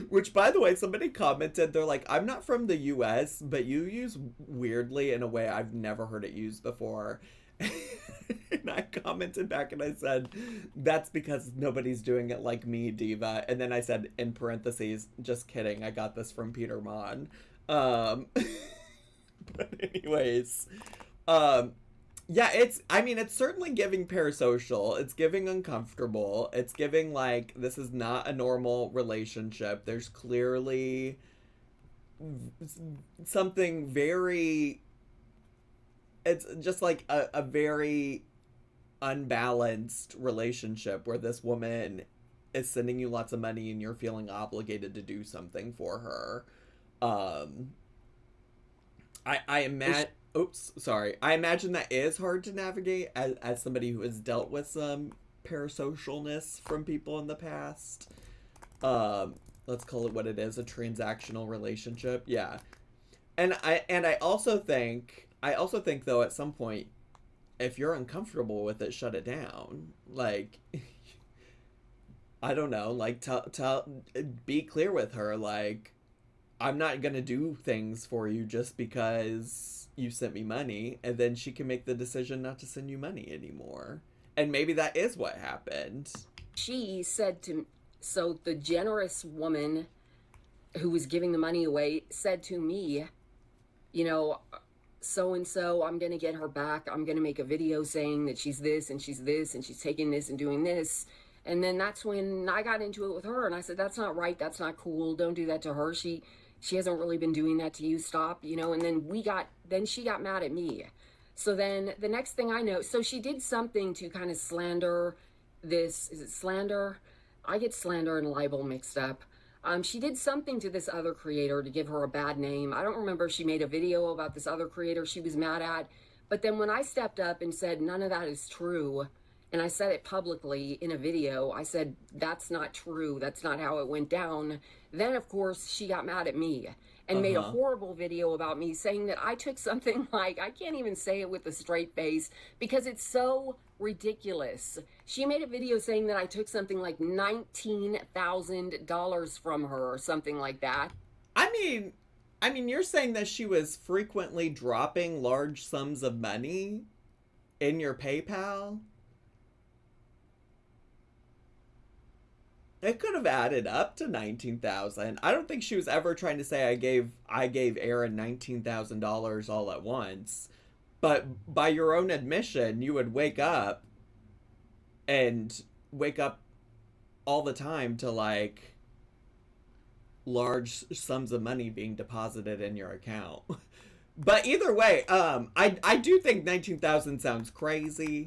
Which, by the way, somebody commented, they're like, I'm not from the US, but you use weirdly in a way I've never heard it used before. And I commented back and I said, that's because nobody's doing it like me, diva. And then I said, in parentheses, just kidding, I got this from Peter Mon. But anyways, yeah, it's certainly giving parasocial. It's giving uncomfortable. It's giving like, this is not a normal relationship. There's clearly something very, it's just like a very unbalanced relationship where this woman is sending you lots of money and you're feeling obligated to do something for her. I imagine, I imagine that is hard to navigate as somebody who has dealt with some parasocialness from people in the past. Let's call it what it is, a transactional relationship. Yeah. And I also think though at some point, if you're uncomfortable with it, shut it down. Like, I don't know, like be clear with her, like, I'm not going to do things for you just because you sent me money, and then she can make the decision not to send you money anymore. And maybe that is what happened. She said to, so the generous woman who was giving the money away said to me, you know, so-and-so, I'm going to get her back. I'm going to make a video saying that she's this and she's this and she's taking this and doing this. And then that's when I got into it with her and I said, that's not right. That's not cool. Don't do that to her. She hasn't really been doing that to you. Stop, you know. And then she got mad at me. So then the next thing I know, so she did something to kind of slander this. Is it slander? I get slander and libel mixed up. She did something to this other creator to give her a bad name. I don't remember if she made a video about this other creator she was mad at. But then when I stepped up and said, none of that is true, and I said it publicly in a video, I said, that's not true. That's not how it went down. Then, of course, she got mad at me and made a horrible video about me saying that I took something like, I can't even say it with a straight face because it's so ridiculous. She made a video saying that I took something like $19,000 from her or something like that. I mean, you're saying that she was frequently dropping large sums of money in your PayPal? It could have added up to $19,000. I don't think she was ever trying to say I gave ERINN $19,000 all at once. But by your own admission, you would wake up all the time to like large sums of money being deposited in your account. But either way, I do think 19,000 sounds crazy.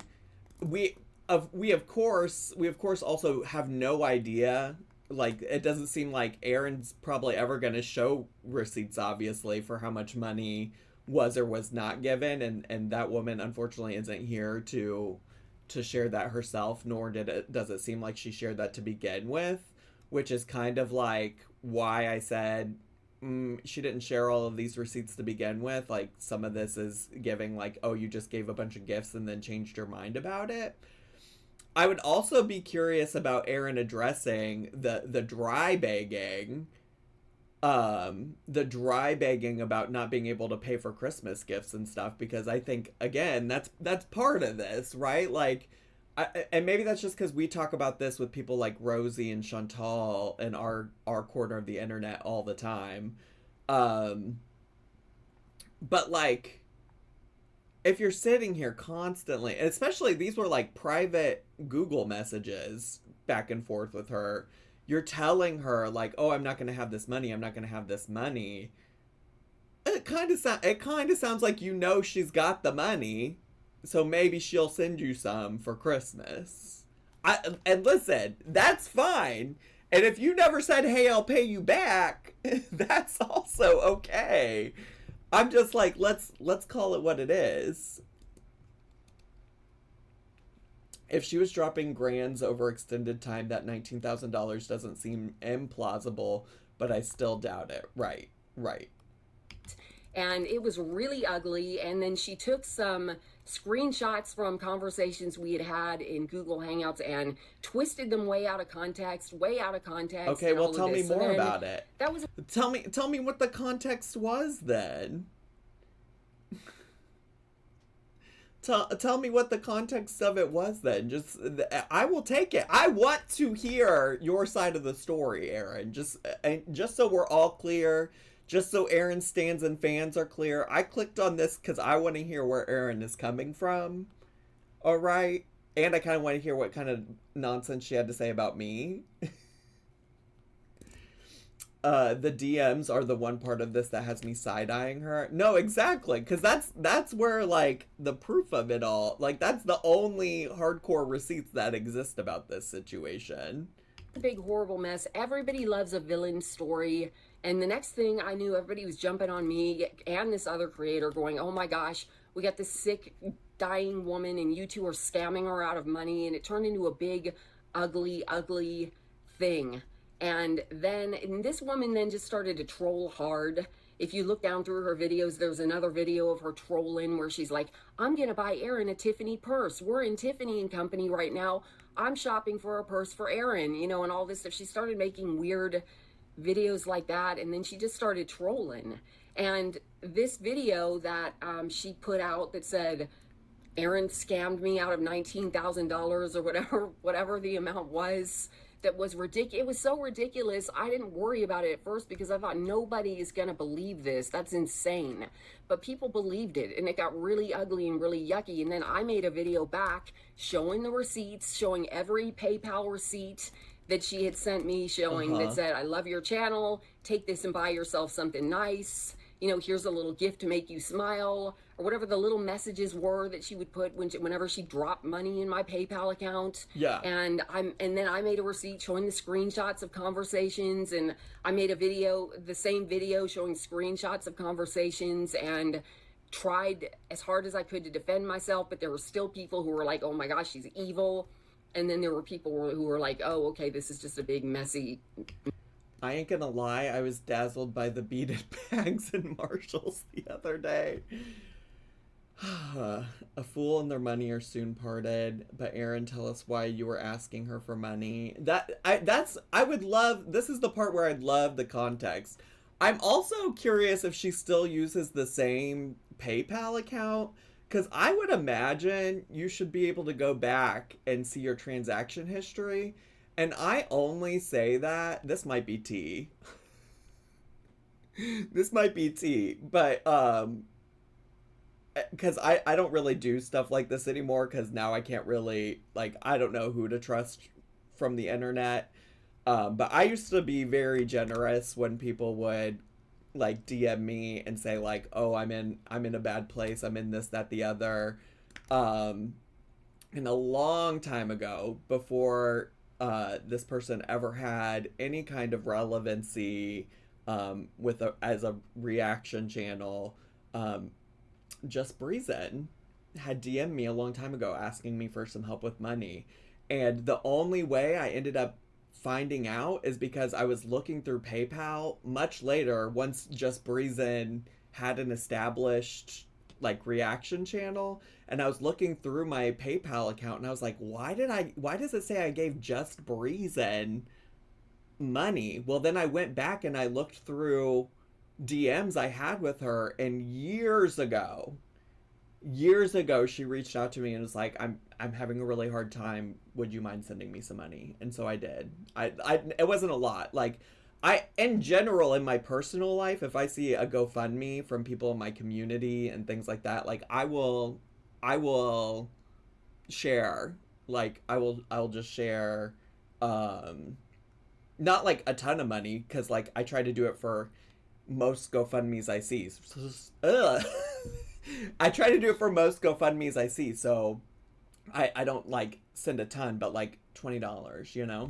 We of course also have no idea. Like, it doesn't seem like ERINN's probably ever going to show receipts, obviously, for how much money was or was not given, and that woman unfortunately isn't here to share that herself, nor does it seem like she shared that to begin with, which is kind of like why I said she didn't share all of these receipts to begin with. Like, some of this is giving like, oh, you just gave a bunch of gifts and then changed your mind about it. I would also be curious about ERINN addressing the dry begging the dry begging about not being able to pay for Christmas gifts and stuff, because I think, again, that's part of this, right? Like, and maybe that's just because we talk about this with people like Rosie and Chantal in our corner of the internet all the time. But like, if you're sitting here constantly, and especially these were like private Google messages back and forth with her, you're telling her like, oh, I'm not going to have this money. I'm not going to have this money. It kind of sounds like, you know, she's got the money, so maybe she'll send you some for Christmas. And listen, that's fine. And if you never said, hey, I'll pay you back, that's also okay. I'm just like, let's call it what it is. If she was dropping grands over extended time, that $19,000 doesn't seem implausible, but I still doubt it. Right. And it was really ugly. And then she took some screenshots from conversations we had in Google Hangouts and twisted them way out of context. Okay, well, tell me more about it. That was tell me what the context was then. Tell me what the context of it was then. Just, I will take it. I want to hear your side of the story, ERINN. Just so we're all clear. Just so ERINN stands and fans are clear. I clicked on this because I want to hear where ERINN is coming from. All right? And I kind of want to hear what kind of nonsense she had to say about me. The DMs are the one part of this that has me side-eyeing her. No, exactly. Because that's where, like, the proof of it all. Like, that's the only hardcore receipts that exist about this situation. a big, horrible mess. Everybody loves a villain story. And the next thing I knew, everybody was jumping on me and this other creator going, oh my gosh, we got this sick, dying woman and you two are scamming her out of money. And it turned into a big, ugly, ugly thing. And this woman then just started to troll hard. If you look down through her videos, there's another video of her trolling where she's like, I'm going to buy ERINN a Tiffany purse. We're in Tiffany & Company right now. I'm shopping for a purse for ERINN, you know, and all this stuff. She started making weird videos like that, and then she just started trolling. And this video that she put out that said, ERINN scammed me out of $19,000 or whatever the amount was, that was ridiculous. It was so ridiculous. I didn't worry about it at first because I thought nobody is going to believe this. That's insane. But people believed it, and it got really ugly and really yucky. And then I made a video back showing the receipts, showing every PayPal receipt that she had sent me, showing that said, I love your channel. Take this and buy yourself something nice. You know, here's a little gift to make you smile, or whatever the little messages were that she would put whenever she dropped money in my PayPal account. Yeah. And then I made a receipt showing the screenshots of conversations, and I made a video, the same video showing screenshots of conversations, and tried as hard as I could to defend myself, but there were still people who were like, oh my gosh, she's evil. And then there were people who were like, oh, okay, this is just a big messy. I ain't gonna lie, I was dazzled by the beaded bags in Marshall's the other day. A fool and their money are soon parted, but ERINN, tell us why you were asking her for money. I would love, this is the part where I'd love the context. I'm also curious if she still uses the same PayPal account, because I would imagine you should be able to go back and see your transaction history. And I only say that, this might be tea. This might be tea, but, because I don't really do stuff like this anymore, because now I can't really, like, I don't know who to trust from the internet. But I used to be very generous when people would, like, DM me and say, like, oh, I'm in a bad place, I'm in this, that, the other. And a long time ago, before this person ever had any kind of relevancy as a reaction channel, Just Breezin had DM'd me a long time ago asking me for some help with money. And the only way I ended up finding out is because I was looking through PayPal much later, once Just Breezin had an established, like, reaction channel, and I was looking through my PayPal account and I was like, why does it say I gave Just Breezin money. Well, then I went back and I looked through DMs I had with her, and years ago, she reached out to me and was like, I'm having a really hard time. Would you mind sending me some money? And so I did. It wasn't a lot. Like, in general, in my personal life, if I see a GoFundMe from people in my community and things like that, like, I will share. Like, I'll just share, not like a ton of money, because like I try to do it for most GoFundMes I see. I try to do it for most GoFundMes I see, so I don't like send a ton, but like $20, you know.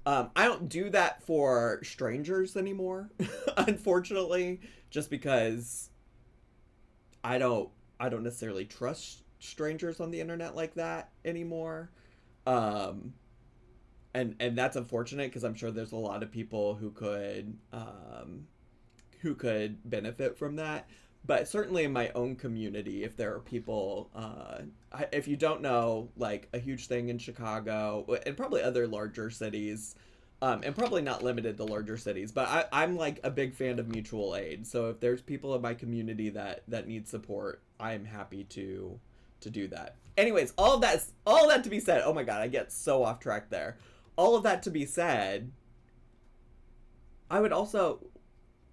I don't do that for strangers anymore, unfortunately, just because I don't necessarily trust strangers on the internet like that anymore. And that's unfortunate, because I'm sure there's a lot of people who could benefit from that. But certainly in my own community, if there are people, if you don't know, like, a huge thing in Chicago and probably other larger cities, and probably not limited to larger cities, but I'm like a big fan of mutual aid. So if there's people in my community that need support, I'm happy to do that. Anyways, all that to be said, oh my God, I get so off track there. All of that to be said, I would also,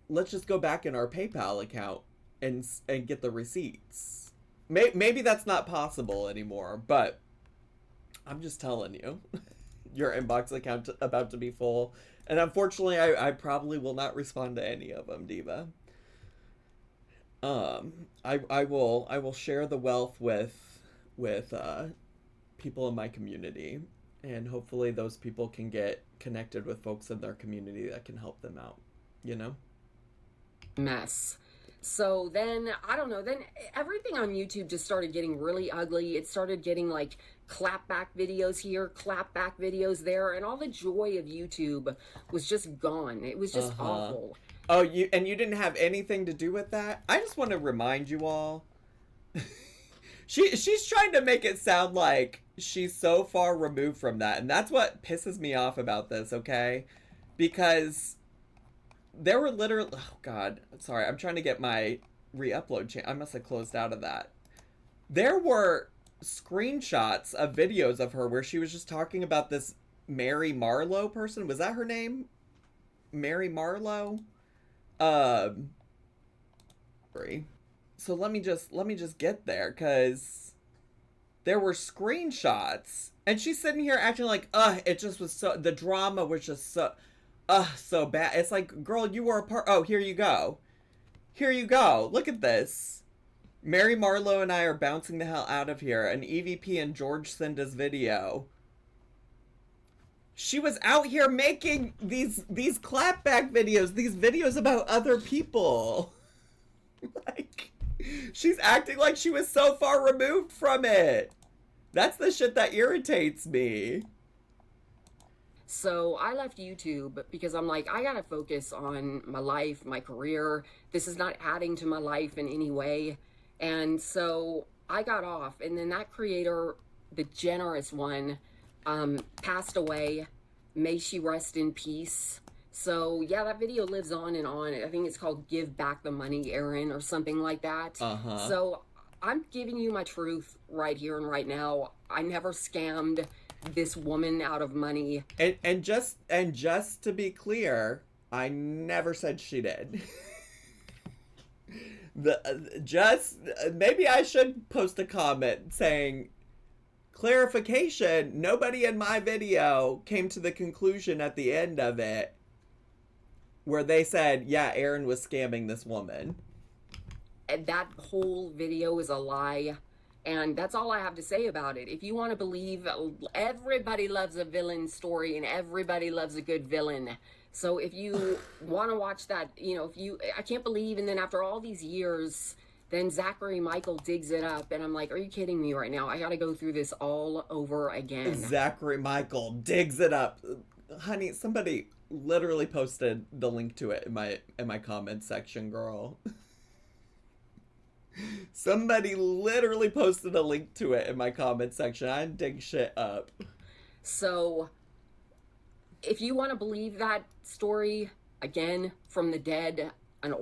let's just go back in our PayPal account and get the receipts. Maybe that's not possible anymore, but I'm just telling you, your inbox account about to be full, and unfortunately, I probably will not respond to any of them, Diva. I will share the wealth with people in my community, and hopefully those people can get connected with folks in their community that can help them out, you know? Mess. So then, I don't know, then everything on YouTube just started getting really ugly. It started getting like clapback videos here, clapback videos there, and all the joy of YouTube was just gone. It was just awful. Oh, you didn't have anything to do with that? I just want to remind you all, she's trying to make it sound like she's so far removed from that, and that's what pisses me off about this, okay? Because there were literally, oh God, sorry, I'm trying to get my re-upload I must have closed out of that. There were screenshots of videos of her where she was just talking about this Mary Marlowe person. Was that her name? Mary Marlowe? Sorry. So let me just get there, because there were screenshots, and she's sitting here acting like, it just was so, the drama was just so, so bad. It's like, girl, you were a part. Oh, here you go. Here you go. Look at this. Mary Marlowe and I are bouncing the hell out of here. An EVP and George Cinda's video. She was out here making these clapback videos, these videos about other people. Like, she's acting like she was so far removed from it. That's the shit that irritates me. So I left YouTube because I'm like, I gotta focus on my life, my career. This is not adding to my life in any way. And so I got off, and then that creator, the generous one, passed away. May she rest in peace. So yeah, that video lives on and on. I think it's called Give Back the Money, ERINN, or something like that. So I'm giving you my truth right here and right now. I never scammed this woman out of money. And just to be clear, I never said she did. Maybe I should post a comment saying, clarification, nobody in my video came to the conclusion at the end of it where they said, yeah, ERINN was scamming this woman. And that whole video is a lie. And that's all I have to say about it. If you want to believe, everybody loves a villain story and everybody loves a good villain. So if you want to watch that, I can't believe, and then after all these years, then Zachary Michael digs it up, and I'm like, are you kidding me right now? I got to go through this all over again. Zachary Michael digs it up. Honey, somebody literally posted the link to it in my comment section, girl. Somebody literally posted a link to it in my comment section. I dig shit up. So if you want to believe that story, again, from the dead, an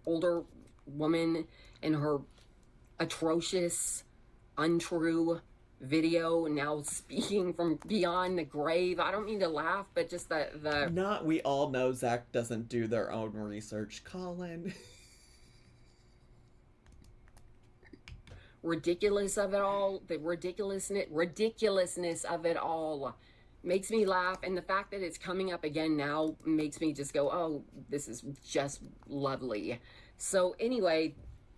older woman and her atrocious, untrue video now speaking from beyond the grave. I don't mean to laugh, but just the Not we all know Zach doesn't do their own research, Colin. ridiculous of it all, the ridiculousness of it all makes me laugh, and the fact that it's coming up again now makes me just go, oh, this is just lovely. So anyway,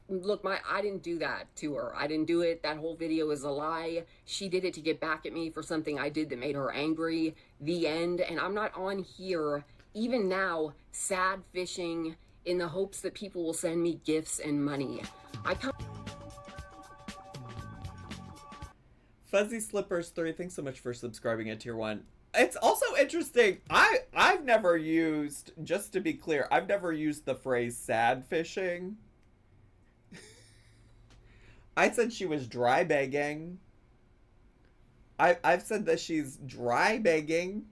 look, I didn't do that to her. I didn't do it. That whole video is a lie. She did it to get back at me for something I did that made her angry. The end. And I'm not on here, even now, sad fishing in the hopes that people will send me gifts and money. Fuzzy Slippers 3, thanks so much for subscribing at Tier 1. It's also interesting, I've never used, just to be clear, I've never used the phrase sad fishing. I said she was dry begging. I've said that she's dry begging.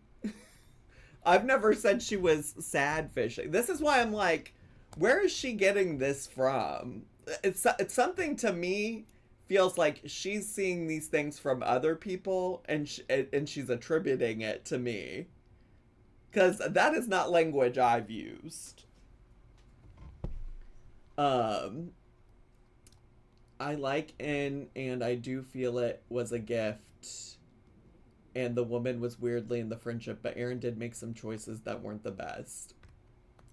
I've never said she was sad fishing. This is why I'm like, where is she getting this from? It's something to me feels like she's seeing these things from other people and she's attributing it to me. Because that is not language I've used. I like and I do feel it was a gift. And the woman was weirdly in the friendship, but ERINN did make some choices that weren't the best.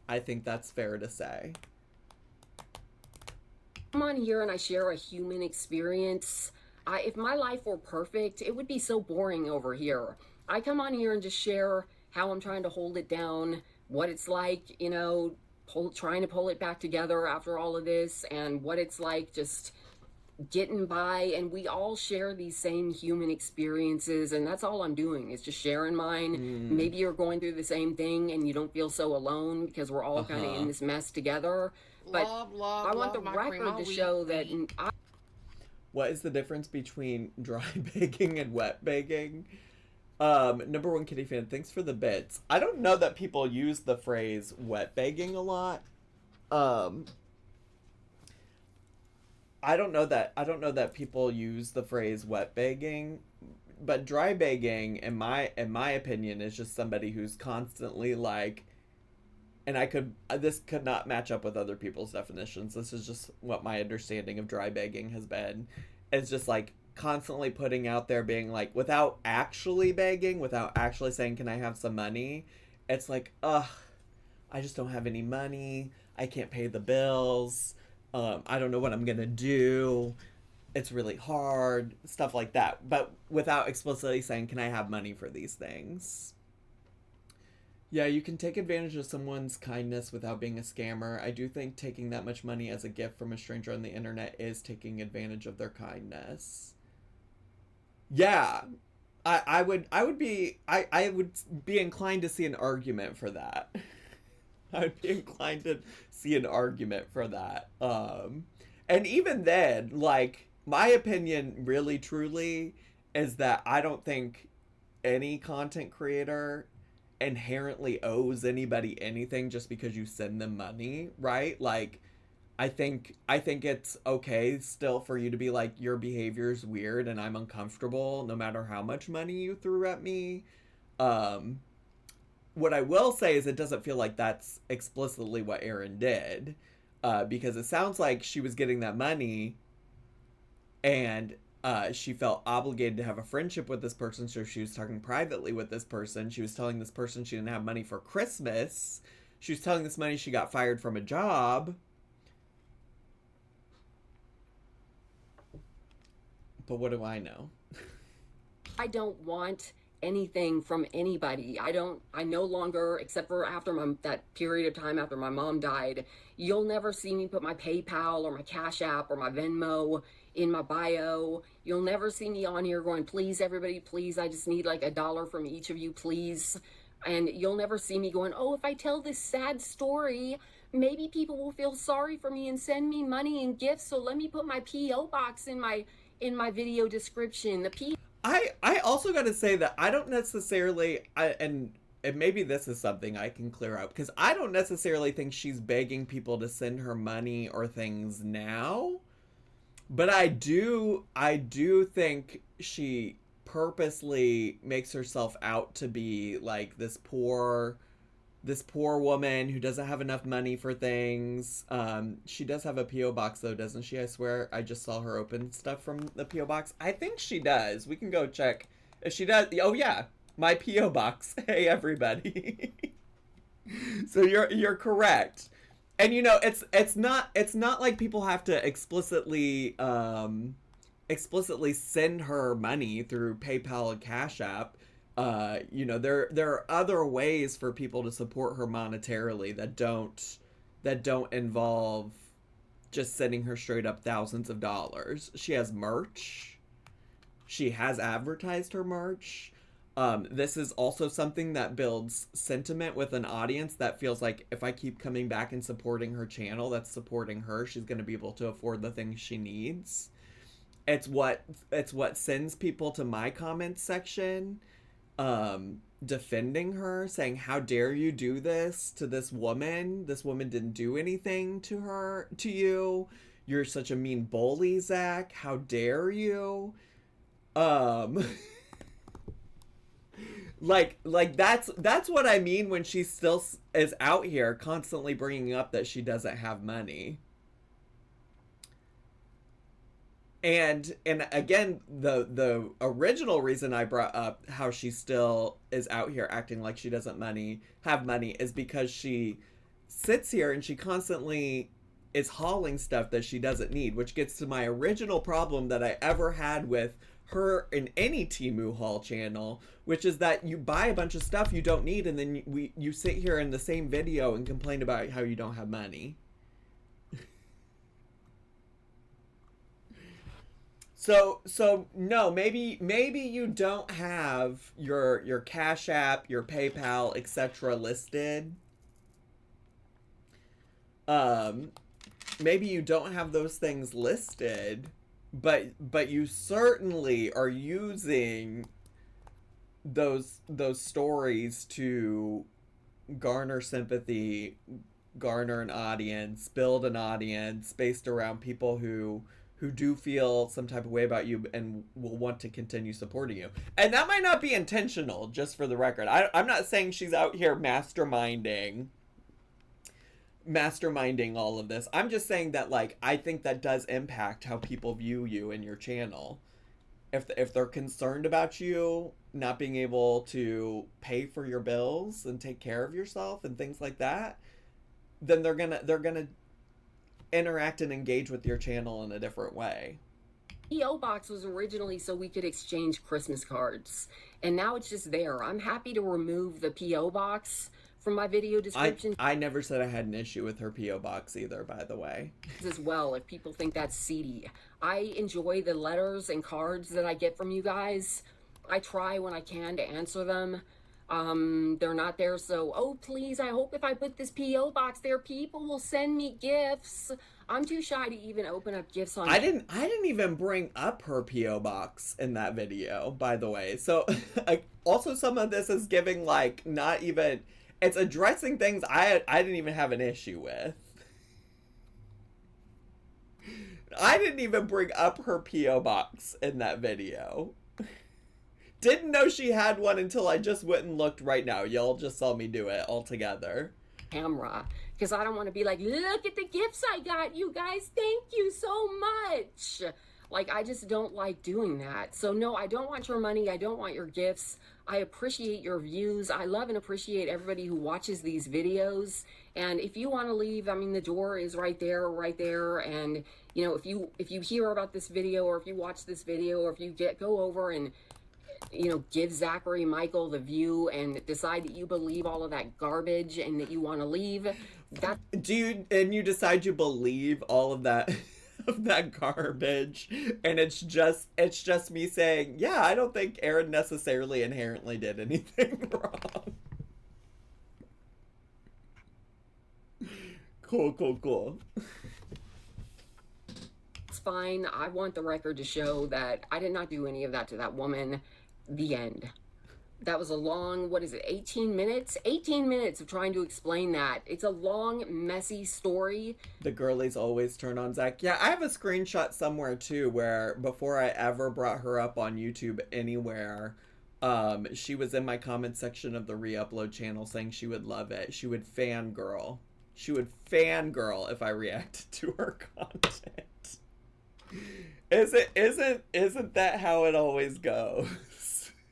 I think that's fair to say. I'm on here and I share a human experience. If my life were perfect, it would be so boring over here. I come on here and just share how I'm trying to hold it down, what it's like, you know, trying to pull it back together after all of this, and what it's like just getting by. And we all share these same human experiences, and that's all I'm doing is just sharing mine. Maybe you're going through the same thing and you don't feel so alone because we're all kind of in this mess together. But I want the record to show that. What is the difference between dry begging and wet begging? Number one kitty fan, thanks for the bits. I don't know that people use the phrase wet begging a lot. I don't know that people use the phrase wet begging, but dry begging, in my opinion, is just somebody who's constantly like. And this could not match up with other people's definitions. This is just what my understanding of dry begging has been. It's just like constantly putting out there being like, without actually begging, without actually saying, can I have some money? It's like, ugh, I just don't have any money. I can't pay the bills. I don't know what I'm going to do. It's really hard. Stuff like that. But without explicitly saying, can I have money for these things? Yeah, you can take advantage of someone's kindness without being a scammer. I do think taking that much money as a gift from a stranger on the internet is taking advantage of their kindness. Yeah, I would be inclined to see an argument for that. I would be inclined to see an argument for that. And even then, like, my opinion really truly is that I don't think any content creator inherently owes anybody anything just because you send them money, right? Like, I think it's okay still for you to be like, your behavior's weird and I'm uncomfortable no matter how much money you threw at me. What I will say is it doesn't feel like that's explicitly what ERINN did, because it sounds like she was getting that money and she felt obligated to have a friendship with this person, so she was talking privately with this person. She was telling this person she didn't have money for Christmas. She was telling this money she got fired from a job. But what do I know? I don't want anything from anybody. I no longer, except for after that period of time after my mom died, you'll never see me put my PayPal or my Cash App or my Venmo in my bio. You'll never see me on here going, please, everybody, please, I just need like $1 from each of you, please. And you'll never see me going, oh, if I tell this sad story, maybe people will feel sorry for me and send me money and gifts, so let me put my P.O. box in my video description. I also got to say that I don't necessarily, and and maybe this is something I can clear up, because I don't necessarily think she's begging people to send her money or things now, but I do think she purposely makes herself out to be like this poor woman who doesn't have enough money for things. She does have a P.O. box though, doesn't she? I swear I just saw her open stuff from the P.O. box. I think she does. We can go check if she does. Oh yeah, my P.O. box. Hey everybody. So you're correct. And you know, it's not like people have to explicitly send her money through PayPal and Cash App. You know, there are other ways for people to support her monetarily that don't involve just sending her straight up thousands of dollars. She has merch. She has advertised her merch. This is also something that builds sentiment with an audience that feels like if I keep coming back and supporting her channel, that's supporting her. She's going to be able to afford the things she needs. It's what sends people to my comments section, defending her, saying, how dare you do this to this woman? This woman didn't do anything to you. You're such a mean bully, Zach. How dare you? Like that's what I mean when she still is out here constantly bringing up that she doesn't have money. And again, the original reason I brought up how she still is out here acting like she doesn't have money is because she sits here and she constantly is hauling stuff that she doesn't need, which gets to my original problem that I ever had with her in any Temu haul channel, which is that you buy a bunch of stuff you don't need and then you sit here in the same video and complain about how you don't have money. So no, maybe you don't have your Cash App, your PayPal, etc. listed. Maybe you don't have those things listed, but you certainly are using those stories to garner sympathy, garner an audience, build an audience based around people who do feel some type of way about you and will want to continue supporting you. And that might not be intentional, just for the record. I'm not saying she's out here masterminding all of this. I'm just saying that, like, I think that does impact how people view you and your channel. If they're concerned about you not being able to pay for your bills and take care of yourself and things like that, then they're gonna interact and engage with your channel in a different way. P.O. box was originally so we could exchange Christmas cards, and now it's just there. I'm happy to remove the P.O. box from my video description. I never said I had an issue with her P.O. box either, by the way. As well, if people think that's seedy. I enjoy the letters and cards that I get from you guys. I try when I can to answer them. They're not there, so, oh, please, I hope if I put this P.O. box there, people will send me gifts. I'm too shy to even open up gifts on... I didn't even bring up her P.O. box in that video, by the way. So, also some of this is giving, like, not even... It's addressing things I didn't even have an issue with. I didn't even bring up her P.O. box in that video. Didn't know she had one until I just went and looked right now. Y'all just saw me do it all together. Camera, because I don't want to be like, look at the gifts I got you guys, thank you so much. Like, I just don't like doing that. So no, I don't want your money, I don't want your gifts. I appreciate your views. I love and appreciate everybody who watches these videos. And if you want to leave, I mean, the door is right there. And you know, if you hear about this video, or if you watch this video, or if you go over and, you know, give Zachary Michael the view and decide that you believe all of that garbage and that you want to leave, that... you decide you believe all of that of that garbage, and it's just me saying, yeah, I don't think ERINN necessarily inherently did anything wrong. Cool. It's fine. I want the record to show that I did not do any of that to that woman. The end. That was a long, 18 minutes? 18 minutes of trying to explain that. It's a long, messy story. The girlies always turn on Zach. Yeah, I have a screenshot somewhere too where before I ever brought her up on YouTube anywhere, she was in my comment section of the re-upload channel saying she would love it. She would fangirl. She would fangirl if I reacted to her content. Isn't that how it always goes?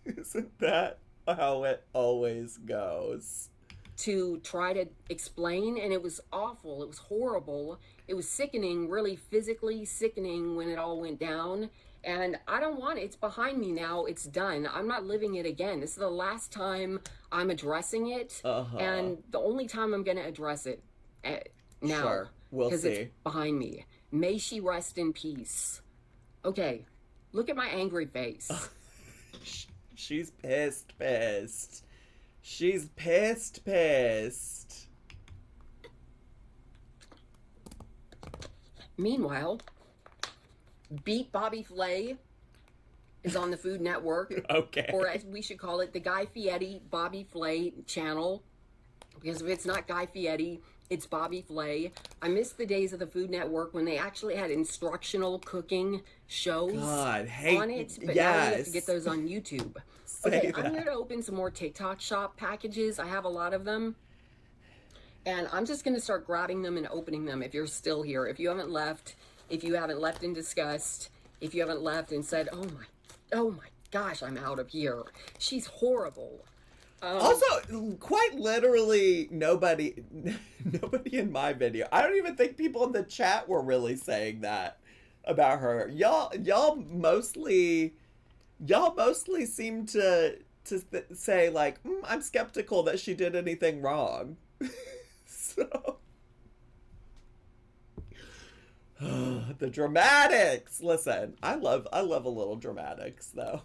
Isn't that how it always goes? To try to explain, and it was awful. It was horrible. It was sickening, really physically sickening when it all went down. And I don't want it. It's behind me now. It's done. I'm not living it again. This is the last time I'm addressing it, and the only time I'm going to address it now. Sure. We'll see. Because it's behind me. May she rest in peace. Okay, look at my angry face. She's pissed. She's pissed. Meanwhile, Beat Bobby Flay is on the Food Network. Okay. Or as we should call it, the Guy Fieri Bobby Flay channel. Because if it's not Guy Fieri, it's Bobby Flay. I miss the days of the Food Network when they actually had instructional cooking shows on it. But now you have to get those on YouTube. Okay, I'm here to open some more TikTok shop packages. I have a lot of them. And I'm just going to start grabbing them and opening them if you're still here. If you haven't left in disgust, if you haven't left and said, oh my gosh, I'm out of here. She's horrible. Also, quite literally, nobody in my video. I don't even think people in the chat were really saying that about her. Y'all mostly seem to say like, I'm skeptical that she did anything wrong. So, the dramatics. Listen, I love a little dramatics though.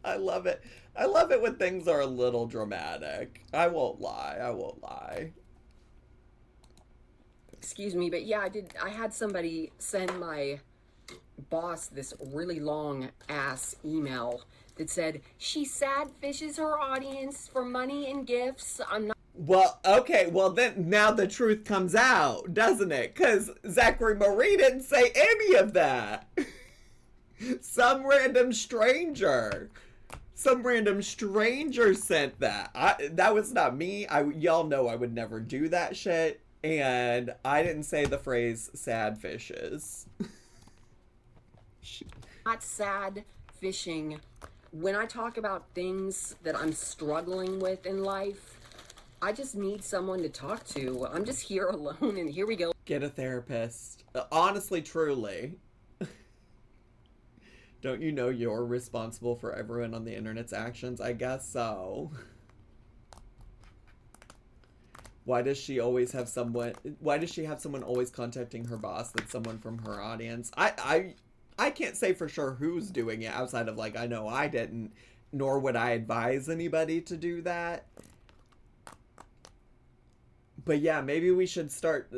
I love it. I love it when things are a little dramatic. I won't lie. Excuse me, but yeah, I had somebody send my boss this really long ass email that said she sad fishes her audience for money and gifts. I'm not. Well, okay, well then now the truth comes out, doesn't it? Because Zachary Marie didn't say any of that. Some random stranger sent that. That was not me. Y'all know I would never do that shit. And I didn't say the phrase sad fishes. Not sad fishing. When I talk about things that I'm struggling with in life, I just need someone to talk to. I'm just here alone, and here we go. Get a therapist. Honestly, truly. Don't you know you're responsible for everyone on the internet's actions? I guess so. Why does she have someone always contacting her boss that's someone from her audience? I can't say for sure who's doing it outside of like, I know I didn't, nor would I advise anybody to do that. But yeah, maybe we should start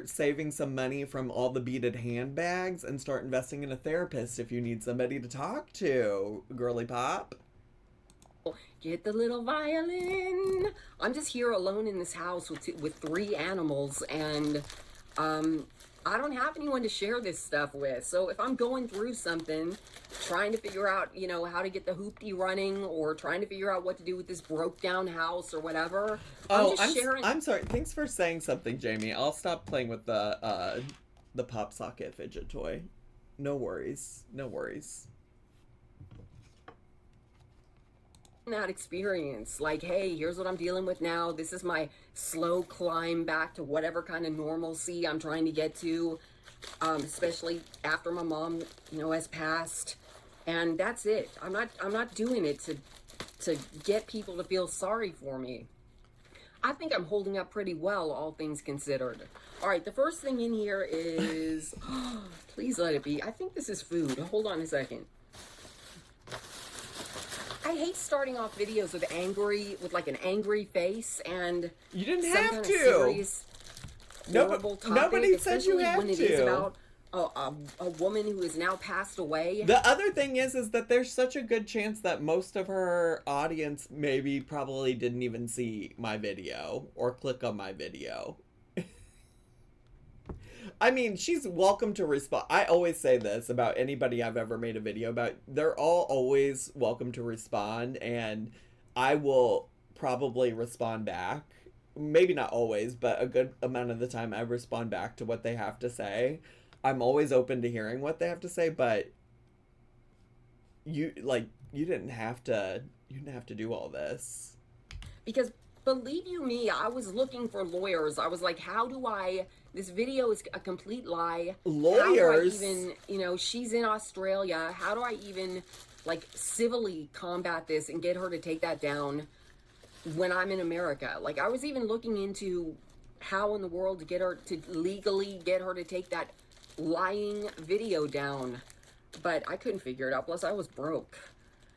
saving some money from all the beaded handbags and start investing in a therapist if you need somebody to talk to, girly pop. Get the little violin. I'm just here alone in this house with 3 animals, and I don't have anyone to share this stuff with. So if I'm going through something, trying to figure out, how to get the hoopty running, or trying to figure out what to do with this broke down house or whatever, I'm sorry. Thanks for saying something, Jamie. I'll stop playing with the pop socket fidget toy. No worries. That experience, like, hey, here's what I'm dealing with now. This is my slow climb back to whatever kind of normalcy I'm trying to get to, especially after my mom, has passed. And that's it. I'm not doing it to get people to feel sorry for me. I think I'm holding up pretty well, all things considered. All right, the first thing in here is, please let it be. I think this is food. Hold on a second. I hate starting off videos with like an angry face and you didn't some have kind to. Of serious, horrible topic, Nobody said you have when it to. is about a woman who has now passed away. The other thing is that there's such a good chance that most of her audience probably didn't even see my video or click on my video. I mean, she's welcome to respond. I always say this about anybody I've ever made a video about. They're all always welcome to respond, and I will probably respond back. Maybe not always, but a good amount of the time I respond back to what they have to say. I'm always open to hearing what they have to say, but you didn't have to do all this. Because believe you me, I was looking for lawyers. I was like, how do I, this video is a complete lie. Lawyers? How do I even, she's in Australia. How do I even, civilly combat this and get her to take that down when I'm in America? I was even looking into how in the world to legally get her to take that lying video down, but I couldn't figure it out. Plus I was broke.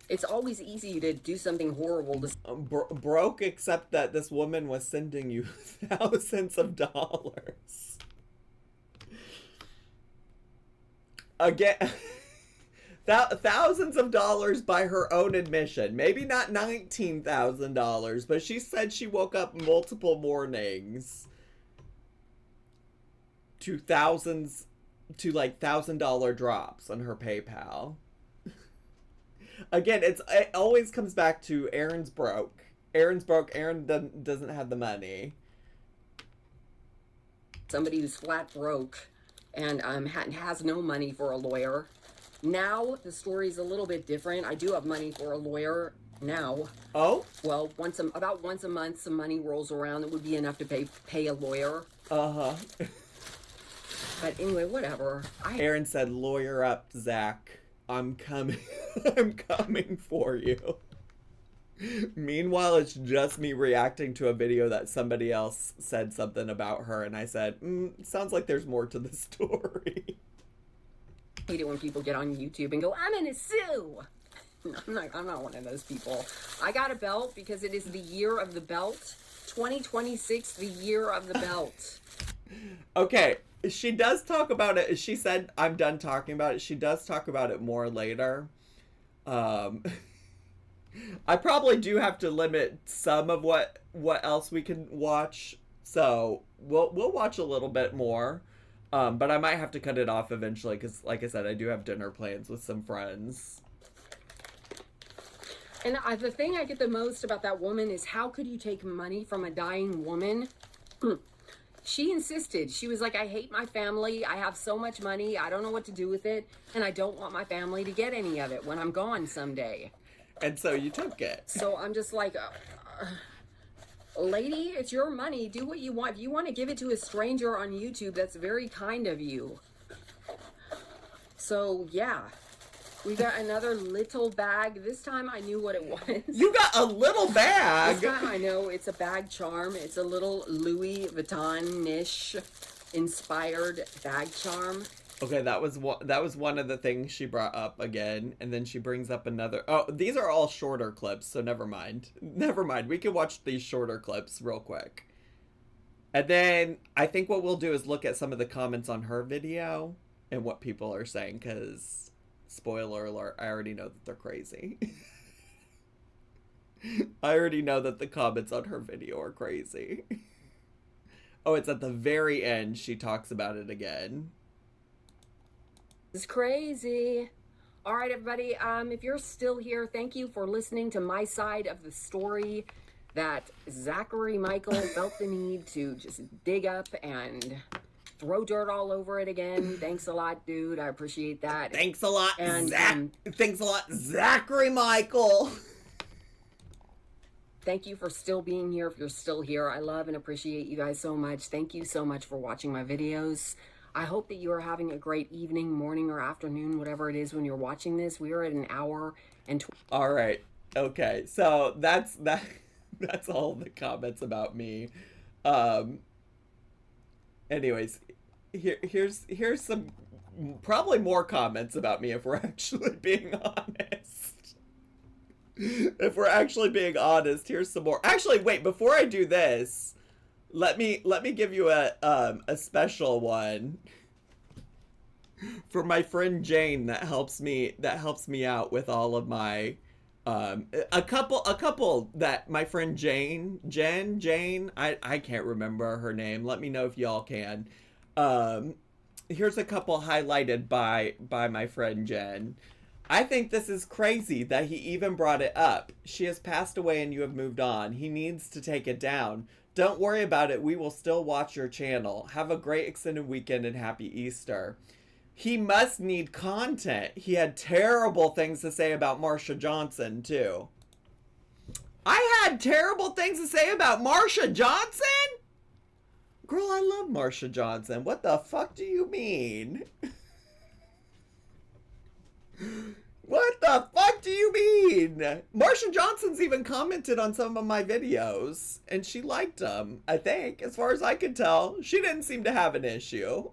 It's always easy to do something horrible to broke, except that this woman was sending you thousands of dollars. Again, thousands of dollars by her own admission. Maybe not $19,000, but she said she woke up multiple mornings to $1,000 drops on her PayPal. Again, it always comes back to Erin's broke. Erin's broke. Erin doesn't have the money. Somebody who's flat broke and has no money for a lawyer. Now the story's a little bit different. I do have money for a lawyer now. Oh? Well, about once a month, some money rolls around that would be enough to pay a lawyer. Uh-huh. But anyway, whatever. Erin said, "Lawyer up, Zach. I'm coming. I'm coming for you." Meanwhile, it's just me reacting to a video that somebody else said something about her, and I said, sounds like there's more to the story. I hate it when people get on YouTube and go, "I'm gonna sue." I'm not one of those people. I got a belt because it is the year of the belt. 2026, the year of the belt. Okay, she does talk about it. She said, "I'm done talking about it." She does talk about it more later. I probably do have to limit some of what else we can watch, so we'll watch a little bit more. But I might have to cut it off eventually because, like I said, I do have dinner plans with some friends. And the thing I get the most about that woman is, how could you take money from a dying woman? She insisted. She was like, "I hate my family. I have so much money. I don't know what to do with it. And I don't want my family to get any of it when I'm gone someday." And so you took it. So I'm just like, lady, it's your money. Do what you want. If you want to give it to a stranger on YouTube, that's very kind of you. So, yeah. We got another little bag. This time I knew what it was. You got a little bag? This time I know it's a bag charm. It's a little Louis Vuitton-ish inspired bag charm. Okay, that was one of the things she brought up again, and then she brings up another. Oh, these are all shorter clips, so never mind. Never mind. We can watch these shorter clips real quick. And then I think what we'll do is look at some of the comments on her video and what people are saying, because spoiler alert, I already know that they're crazy. I already know that the comments on her video are crazy. Oh, it's at the very end she talks about it again. It's crazy. All right, everybody. If you're still here, thank you for listening to my side of the story that Zachary Michael felt the need to just dig up and throw dirt all over it again. Thanks a lot, dude. I appreciate that. Thanks a lot, and, thanks a lot, Zachary Michael. Thank you for still being here. If you're still here, I love and appreciate you guys so much. Thank you so much for watching my videos. I hope that you are having a great evening, morning, or afternoon, whatever it is when you're watching this. We are at an hour and... All right. Okay. So that's all the comments about me. Anyways, here's some probably more comments about me if we're actually being honest. If we're actually being honest, here's some more. Actually, wait, before I do this, let me give you a special one. For my friend Jane that helps me out with all of my a couple that my friend Jane, I can't remember her name. Let me know if y'all can. Here's a couple highlighted by my friend Jen. I think this is crazy that he even brought it up. She has passed away and you have moved on. He needs to take it down. Don't worry about it. We will still watch your channel. Have a great extended weekend and happy Easter. He must need content. He had terrible things to say about Marsha Johnson, too. I had terrible things to say about Marsha Johnson? Girl, I love Marsha Johnson. What the fuck do you mean? What the fuck do you mean? Marsha Johnson's even commented on some of my videos, and she liked them, I think, as far as I could tell. She didn't seem to have an issue.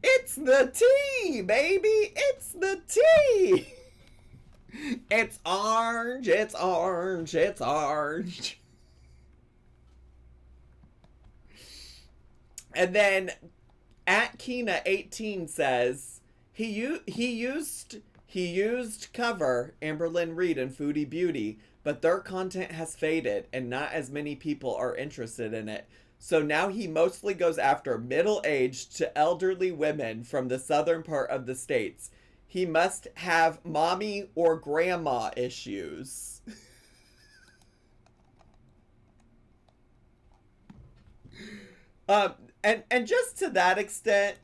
It's the tea, baby! It's the tea! It's orange, it's orange, it's orange. And then at Kina18 says he used cover Amberlynn Reed and Foodie Beauty, but their content has faded and not as many people are interested in it. So now he mostly goes after middle-aged to elderly women from the southern part of the states. He must have mommy or grandma issues. And just to that extent,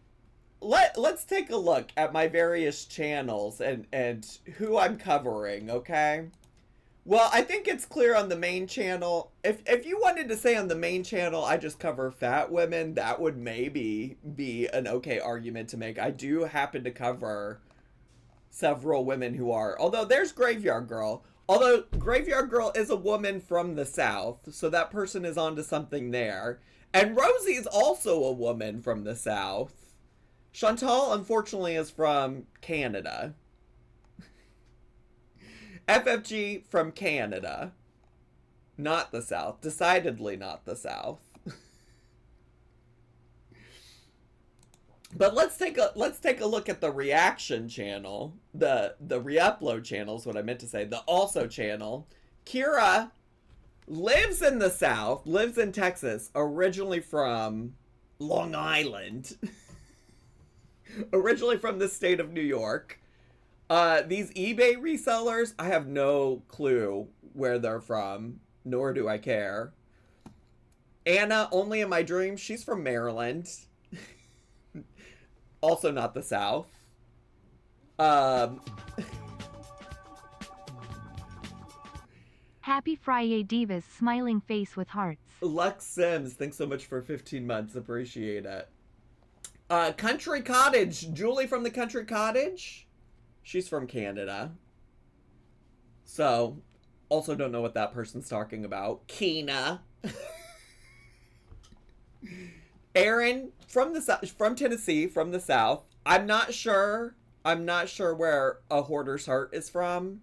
let's take a look at my various channels and who I'm covering, okay? Well, I think it's clear on the main channel. If you wanted to say on the main channel I just cover fat women, that would maybe be an okay argument to make. I do happen to cover several women who are, although there's Graveyard Girl. Although Graveyard Girl is a woman from the South, so that person is onto something there. And Rosie is also a woman from the South. Chantal, unfortunately, is from Canada. FFG from Canada. Not the South. Decidedly not the South. But let's take a look at the reaction channel. The re-upload channel is what I meant to say. The also channel. Kira lives in the South, lives in Texas, originally from Long Island. Originally from the state of New York. These eBay resellers, I have no clue where they're from, nor do I care. Anna, only in my dreams, she's from Maryland. Also not the South. Happy Friday, Divas, smiling face with hearts. Lux Sims, thanks so much for 15 months. Appreciate it. Country Cottage. Julie from the Country Cottage. She's from Canada. So, also don't know what that person's talking about. Kina. ERINN from Tennessee, from the South. I'm not sure where A Hoarder's Heart is from.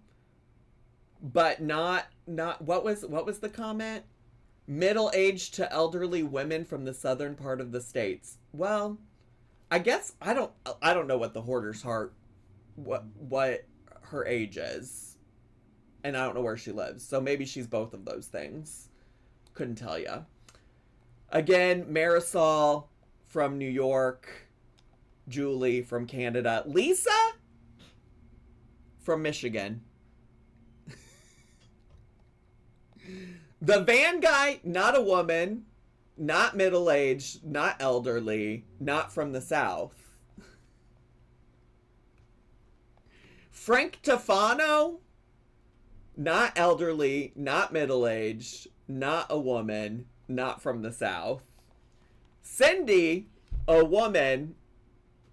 But not what was the comment? Middle-aged to elderly women from the southern part of the states. Well, I guess I don't know what the Hoarder's Heart, what her age is, and I don't know where she lives. So maybe she's both of those things. Couldn't tell ya. Again, Marisol from New York, Julie from Canada, Lisa from Michigan. The van guy, not a woman, not middle-aged, not elderly, not from the South. Frank Tefano, not elderly, not middle-aged, not a woman, not from the South. Cindy, a woman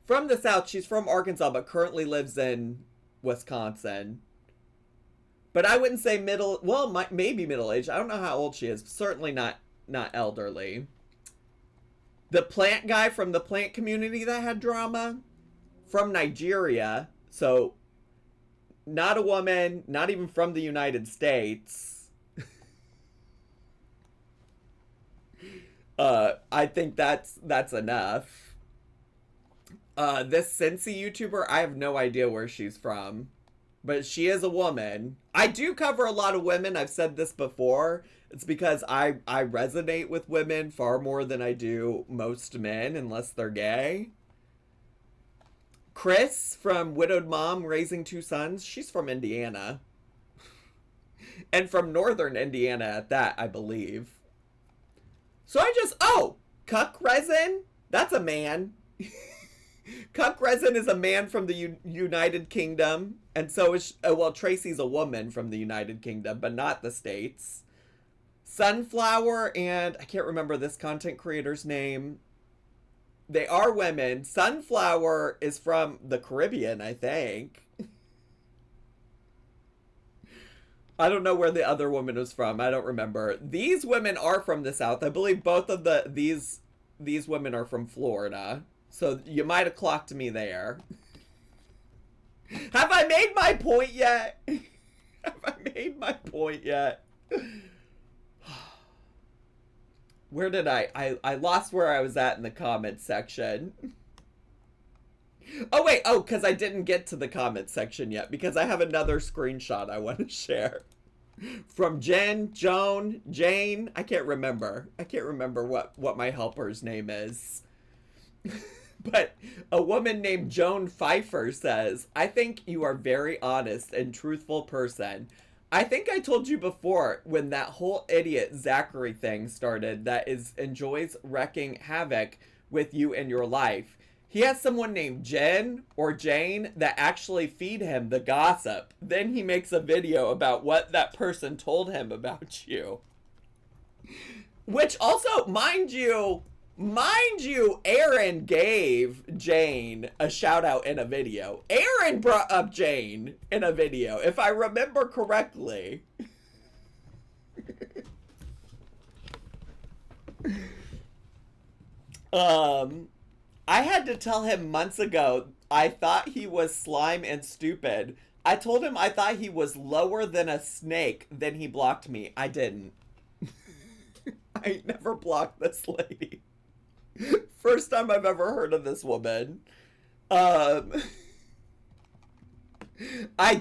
from the South. She's from Arkansas, but currently lives in Wisconsin. But I wouldn't say maybe middle-aged. I don't know how old she is. Certainly not elderly. The plant guy from the plant community that had drama, from Nigeria. So, not a woman, not even from the United States. I think that's enough. This Cincy YouTuber, I have no idea where she's from. But she is a woman. I do cover a lot of women. I've said this before. It's because I resonate with women far more than I do most men, unless they're gay. Chris from Widowed Mom Raising Two Sons. She's from Indiana. And from northern Indiana at that, I believe. So Cuck Resin? That's a man. Cuck Resin is a man from the United Kingdom. And so is, Tracy's a woman from the United Kingdom, but not the States. Sunflower and I can't remember this content creator's name. They are women. Sunflower is from the Caribbean, I think. I don't know where the other woman was from. I don't remember. These women are from the South. I believe both of these women are from Florida. So you might have clocked me there. Have I made my point yet? Have I made my point yet? Where did I lost where I was at in the comments section. Oh, wait. Oh, because I didn't get to the comments section yet. Because I have another screenshot I want to share. From Joan, Jane. I can't remember. I can't remember what my helper's name is. But a woman named Joan Pfeiffer says, I think you are very honest and truthful person. I think I told you before when that whole idiot Zachary thing started that enjoys wrecking havoc with you in your life. He has someone named Jen or Jane that actually feed him the gossip. Then he makes a video about what that person told him about you. Which also, mind you, ERINN gave Jane a shout out in a video. ERINN brought up Jane in a video, if I remember correctly. I had to tell him months ago I thought he was slime and stupid. I told him I thought he was lower than a snake, then he blocked me. I didn't. I never blocked this lady. First time I've ever heard of this woman. I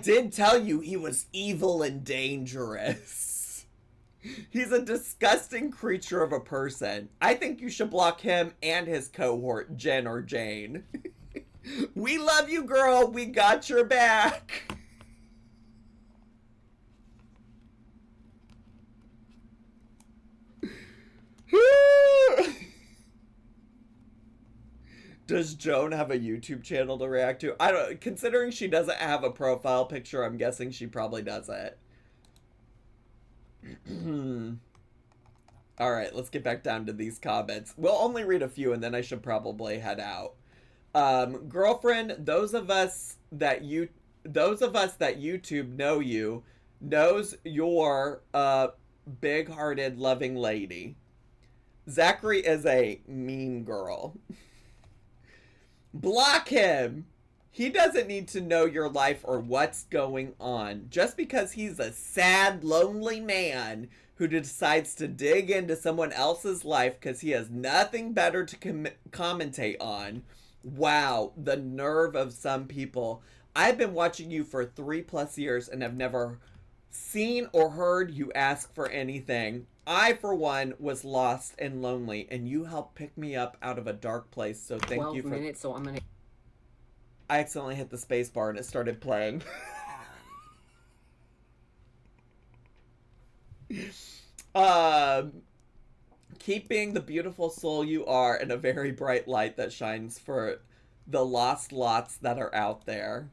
did tell you he was evil and dangerous. He's a disgusting creature of a person. I think you should block him and his cohort, Jen or Jane. We love you, girl. We got your back. Does Joan have a YouTube channel to react to? I don't, considering she doesn't have a profile picture, I'm guessing she probably doesn't. Alright, let's get back down to these comments. We'll only read a few and then I should probably head out. Girlfriend, those of us that YouTube know you, knows you're a big-hearted, loving lady. Zachary is a mean girl. Block him! He doesn't need to know your life or what's going on. Just because he's a sad, lonely man who decides to dig into someone else's life because he has nothing better to commentate on. Wow, the nerve of some people. I've been watching you for 3+ years and have never seen or heard you ask for anything. I, for one, was lost and lonely, and you helped pick me up out of a dark place, so thank you for... 12 minutes, so I'm gonna... I accidentally hit the space bar and it started playing. Keep being the beautiful soul you are and a very bright light that shines for the lost lots that are out there.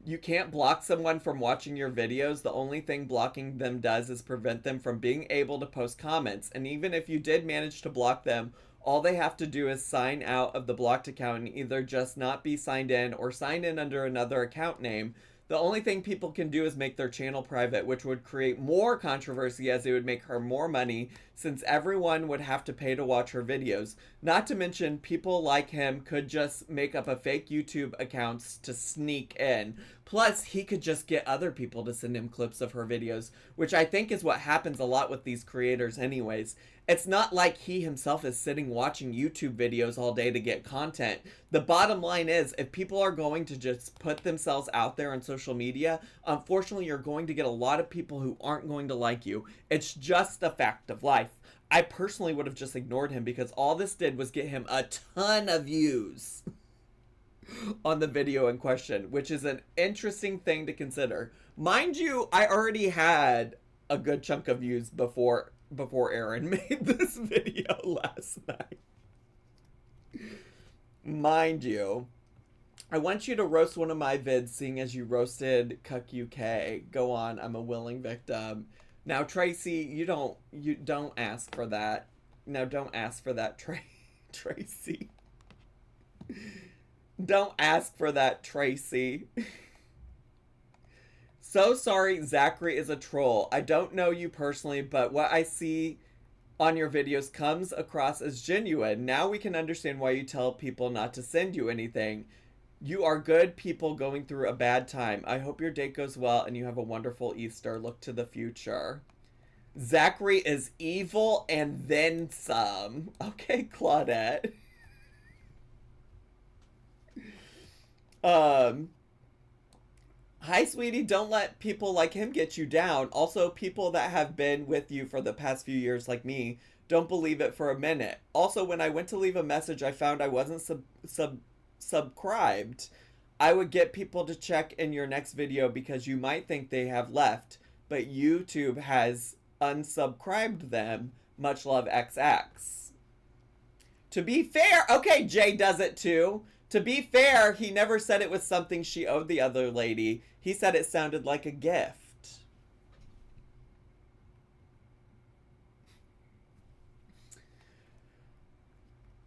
You can't block someone from watching your videos. The only thing blocking them does is prevent them from being able to post comments. And even if you did manage to block them, all they have to do is sign out of the blocked account and either just not be signed in or sign in under another account name. The only thing people can do is make their channel private, which would create more controversy as it would make her more money since everyone would have to pay to watch her videos. Not to mention, people like him could just make up a fake YouTube accounts to sneak in. Plus, he could just get other people to send him clips of her videos, which I think is what happens a lot with these creators anyways. It's not like he himself is sitting watching YouTube videos all day to get content. The bottom line is, if people are going to just put themselves out there on social media, unfortunately, you're going to get a lot of people who aren't going to like you. It's just a fact of life. I personally would have just ignored him because all this did was get him a ton of views on the video in question, which is an interesting thing to consider. Mind you, I already had a good chunk of views before ERINN made this video last night. Mind you, I want you to roast one of my vids, seeing as you roasted Cuck UK. Go on, I'm a willing victim. Now, Tracy, you don't ask for that. No, don't ask for that, Tracy. Don't ask for that, Tracy. So sorry, Zachary is a troll. I don't know you personally, but what I see on your videos comes across as genuine. Now we can understand why you tell people not to send you anything. You are good people going through a bad time. I hope your date goes well and you have a wonderful Easter. Look to the future. Zachary is evil and then some. Okay, Claudette. Hi, sweetie. Don't let people like him get you down. Also, people that have been with you for the past few years, like me, don't believe it for a minute. Also, when I went to leave a message, I found I wasn't subscribed. I would get people to check in your next video because you might think they have left, but YouTube has unsubscribed them. Much love, XX. To be fair, okay, Jay does it too. To be fair, he never said it was something she owed the other lady. He said it sounded like a gift.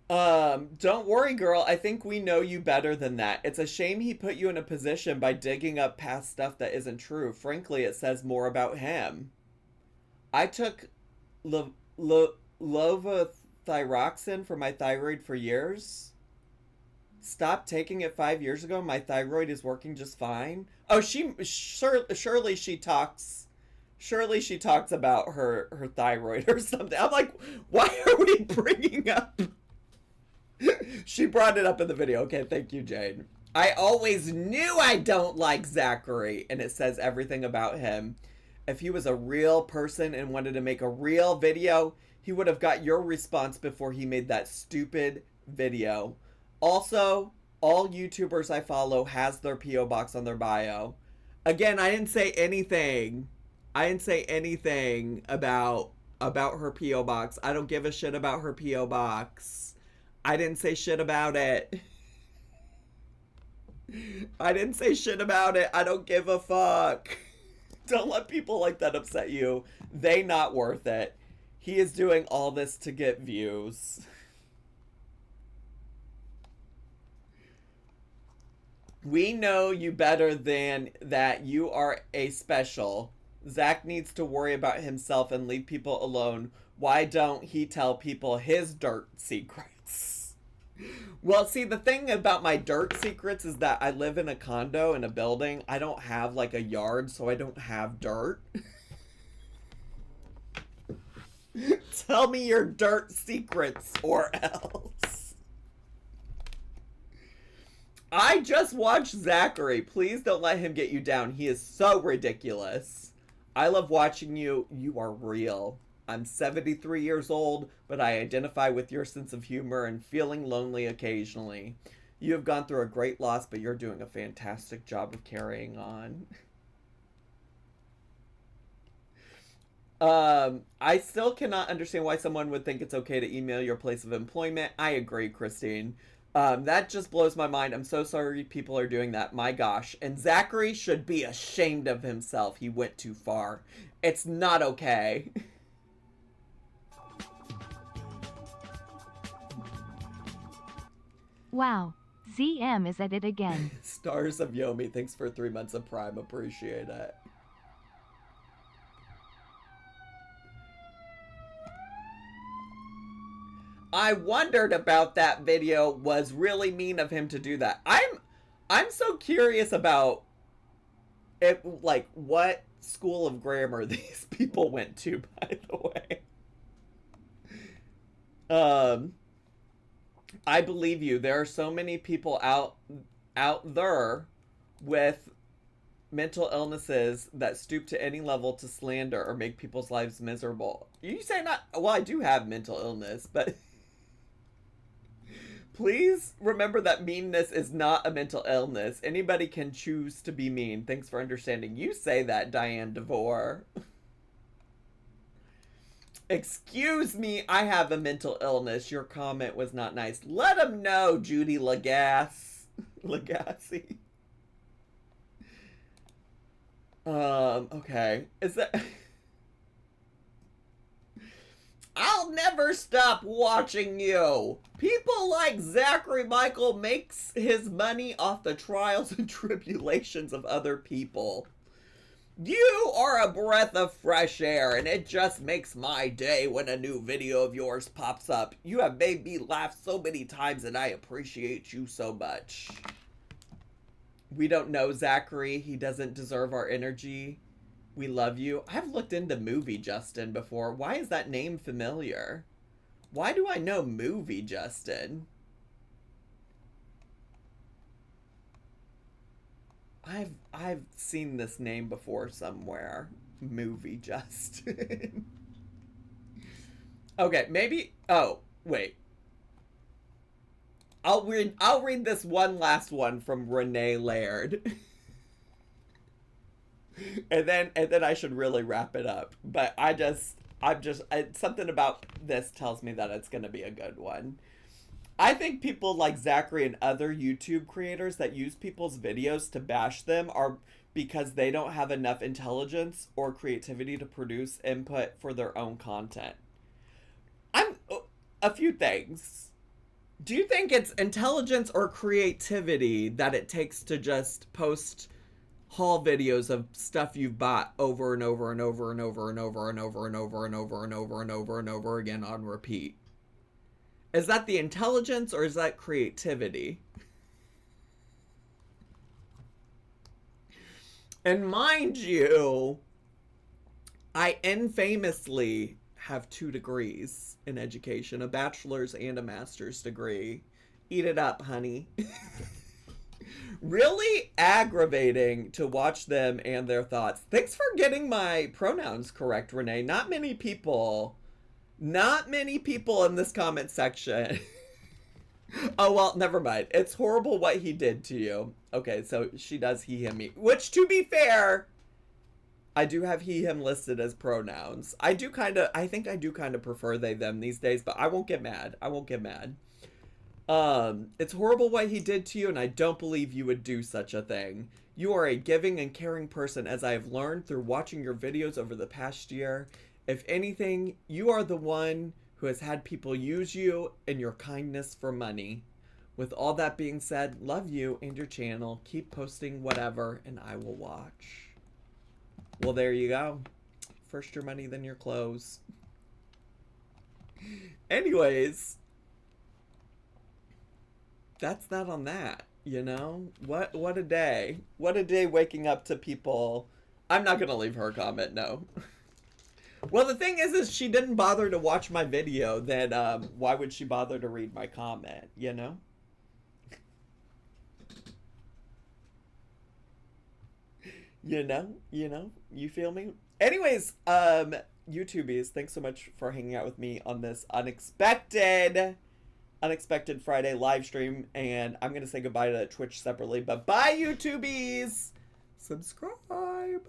Don't worry, girl. I think we know you better than that. It's a shame he put you in a position by digging up past stuff that isn't true. Frankly, it says more about him. I took levothyroxine for my thyroid for years. Stopped taking it 5 years ago. My thyroid is working just fine. Oh, surely she talks about her thyroid or something. I'm like, why are we bringing up? She brought it up in the video. Okay, thank you, Jade. I always knew I don't like Zachary, and it says everything about him. If he was a real person and wanted to make a real video, he would have got your response before he made that stupid video. Also, all YouTubers I follow has their P.O. box on their bio. Again, I didn't say anything. I didn't say anything about her P.O. box. I don't give a shit about her P.O. box. I didn't say shit about it. I didn't say shit about it. I don't give a fuck. Don't let people like that upset you. They not worth it. He is doing all this to get views. We know you better than that. You are a special. Zach needs to worry about himself and leave people alone. Why don't he tell people his dirt secrets? Well, see, the thing about my dirt secrets is that I live in a condo in a building. I don't have like a yard, so I don't have dirt. Tell me your dirt secrets or else. I just watched Zachary. Please don't let him get you down. He is so ridiculous. I love watching you. You are real. I'm 73 years old, but I identify with your sense of humor and feeling lonely occasionally. You have gone through a great loss, but you're doing a fantastic job of carrying on. I still cannot understand why someone would think it's okay to email your place of employment. I agree, Christine. That just blows my mind. I'm so sorry people are doing that. My gosh. And Zachary should be ashamed of himself. He went too far. It's not okay. Wow. ZM is at it again. Stars of Yomi, thanks for 3 months of Prime. Appreciate it. I wondered about that video. Was really mean of him to do that. I'm so curious about it, like what school of grammar these people went to, by the way. I believe you. There are so many people out there with mental illnesses that stoop to any level to slander or make people's lives miserable. You say not, well, I do have mental illness, but please remember that meanness is not a mental illness. Anybody can choose to be mean. Thanks for understanding. You say that, Diane DeVore. Excuse me, I have a mental illness. Your comment was not nice. Let him know, Judy Legassi. Okay. Is that... I'll never stop watching you. People like Zachary Michael makes his money off the trials and tribulations of other people. You are a breath of fresh air, and it just makes my day when a new video of yours pops up. You have made me laugh so many times, and I appreciate you so much. We don't know Zachary. He doesn't deserve our energy. We love you. I've looked into Movie Justin before. Why is that name familiar? Why do I know Movie Justin? I've seen this name before somewhere. Movie Justin. Okay, maybe. Oh, wait. I'll read this one last one from Renee Laird. and then I should really wrap it up. But something about this tells me that it's going to be a good one. I think people like Zachary and other YouTube creators that use people's videos to bash them are because they don't have enough intelligence or creativity to produce input for their own content. A few things. Do you think it's intelligence or creativity that it takes to just post haul videos of stuff you've bought over and over and over and over and over and over and over and over and over and over and over again on repeat? Is that the intelligence or is that creativity? And mind you, I infamously have 2 degrees in education, a bachelor's and a master's degree. Eat it up, honey. Really aggravating to watch them and their thoughts. Thanks for getting my pronouns correct, Renee. Not many people in this comment section. Oh, well, never mind. It's horrible what he did to you. Okay, so she does he, him, me. Which, to be fair, I do have he, him listed as pronouns. I think I do kind of prefer they, them these days, but I won't get mad. It's horrible what he did to you, and I don't believe you would do such a thing. You are a giving and caring person, as I have learned through watching your videos over the past year. If anything, you are the one who has had people use you and your kindness for money. With all that being said, love you and your channel. Keep posting whatever, and I will watch. Well, there you go. First your money, then your clothes. Anyways, that's that on that, you know? What a day. What a day waking up to people. I'm not gonna leave her a comment, no. Well, the thing is she didn't bother to watch my video, then why would she bother to read my comment, you know? You know, you feel me? Anyways, YouTubies, thanks so much for hanging out with me on this unexpected Friday live stream, and I'm gonna say goodbye to Twitch separately, but bye, YouTubies! Subscribe!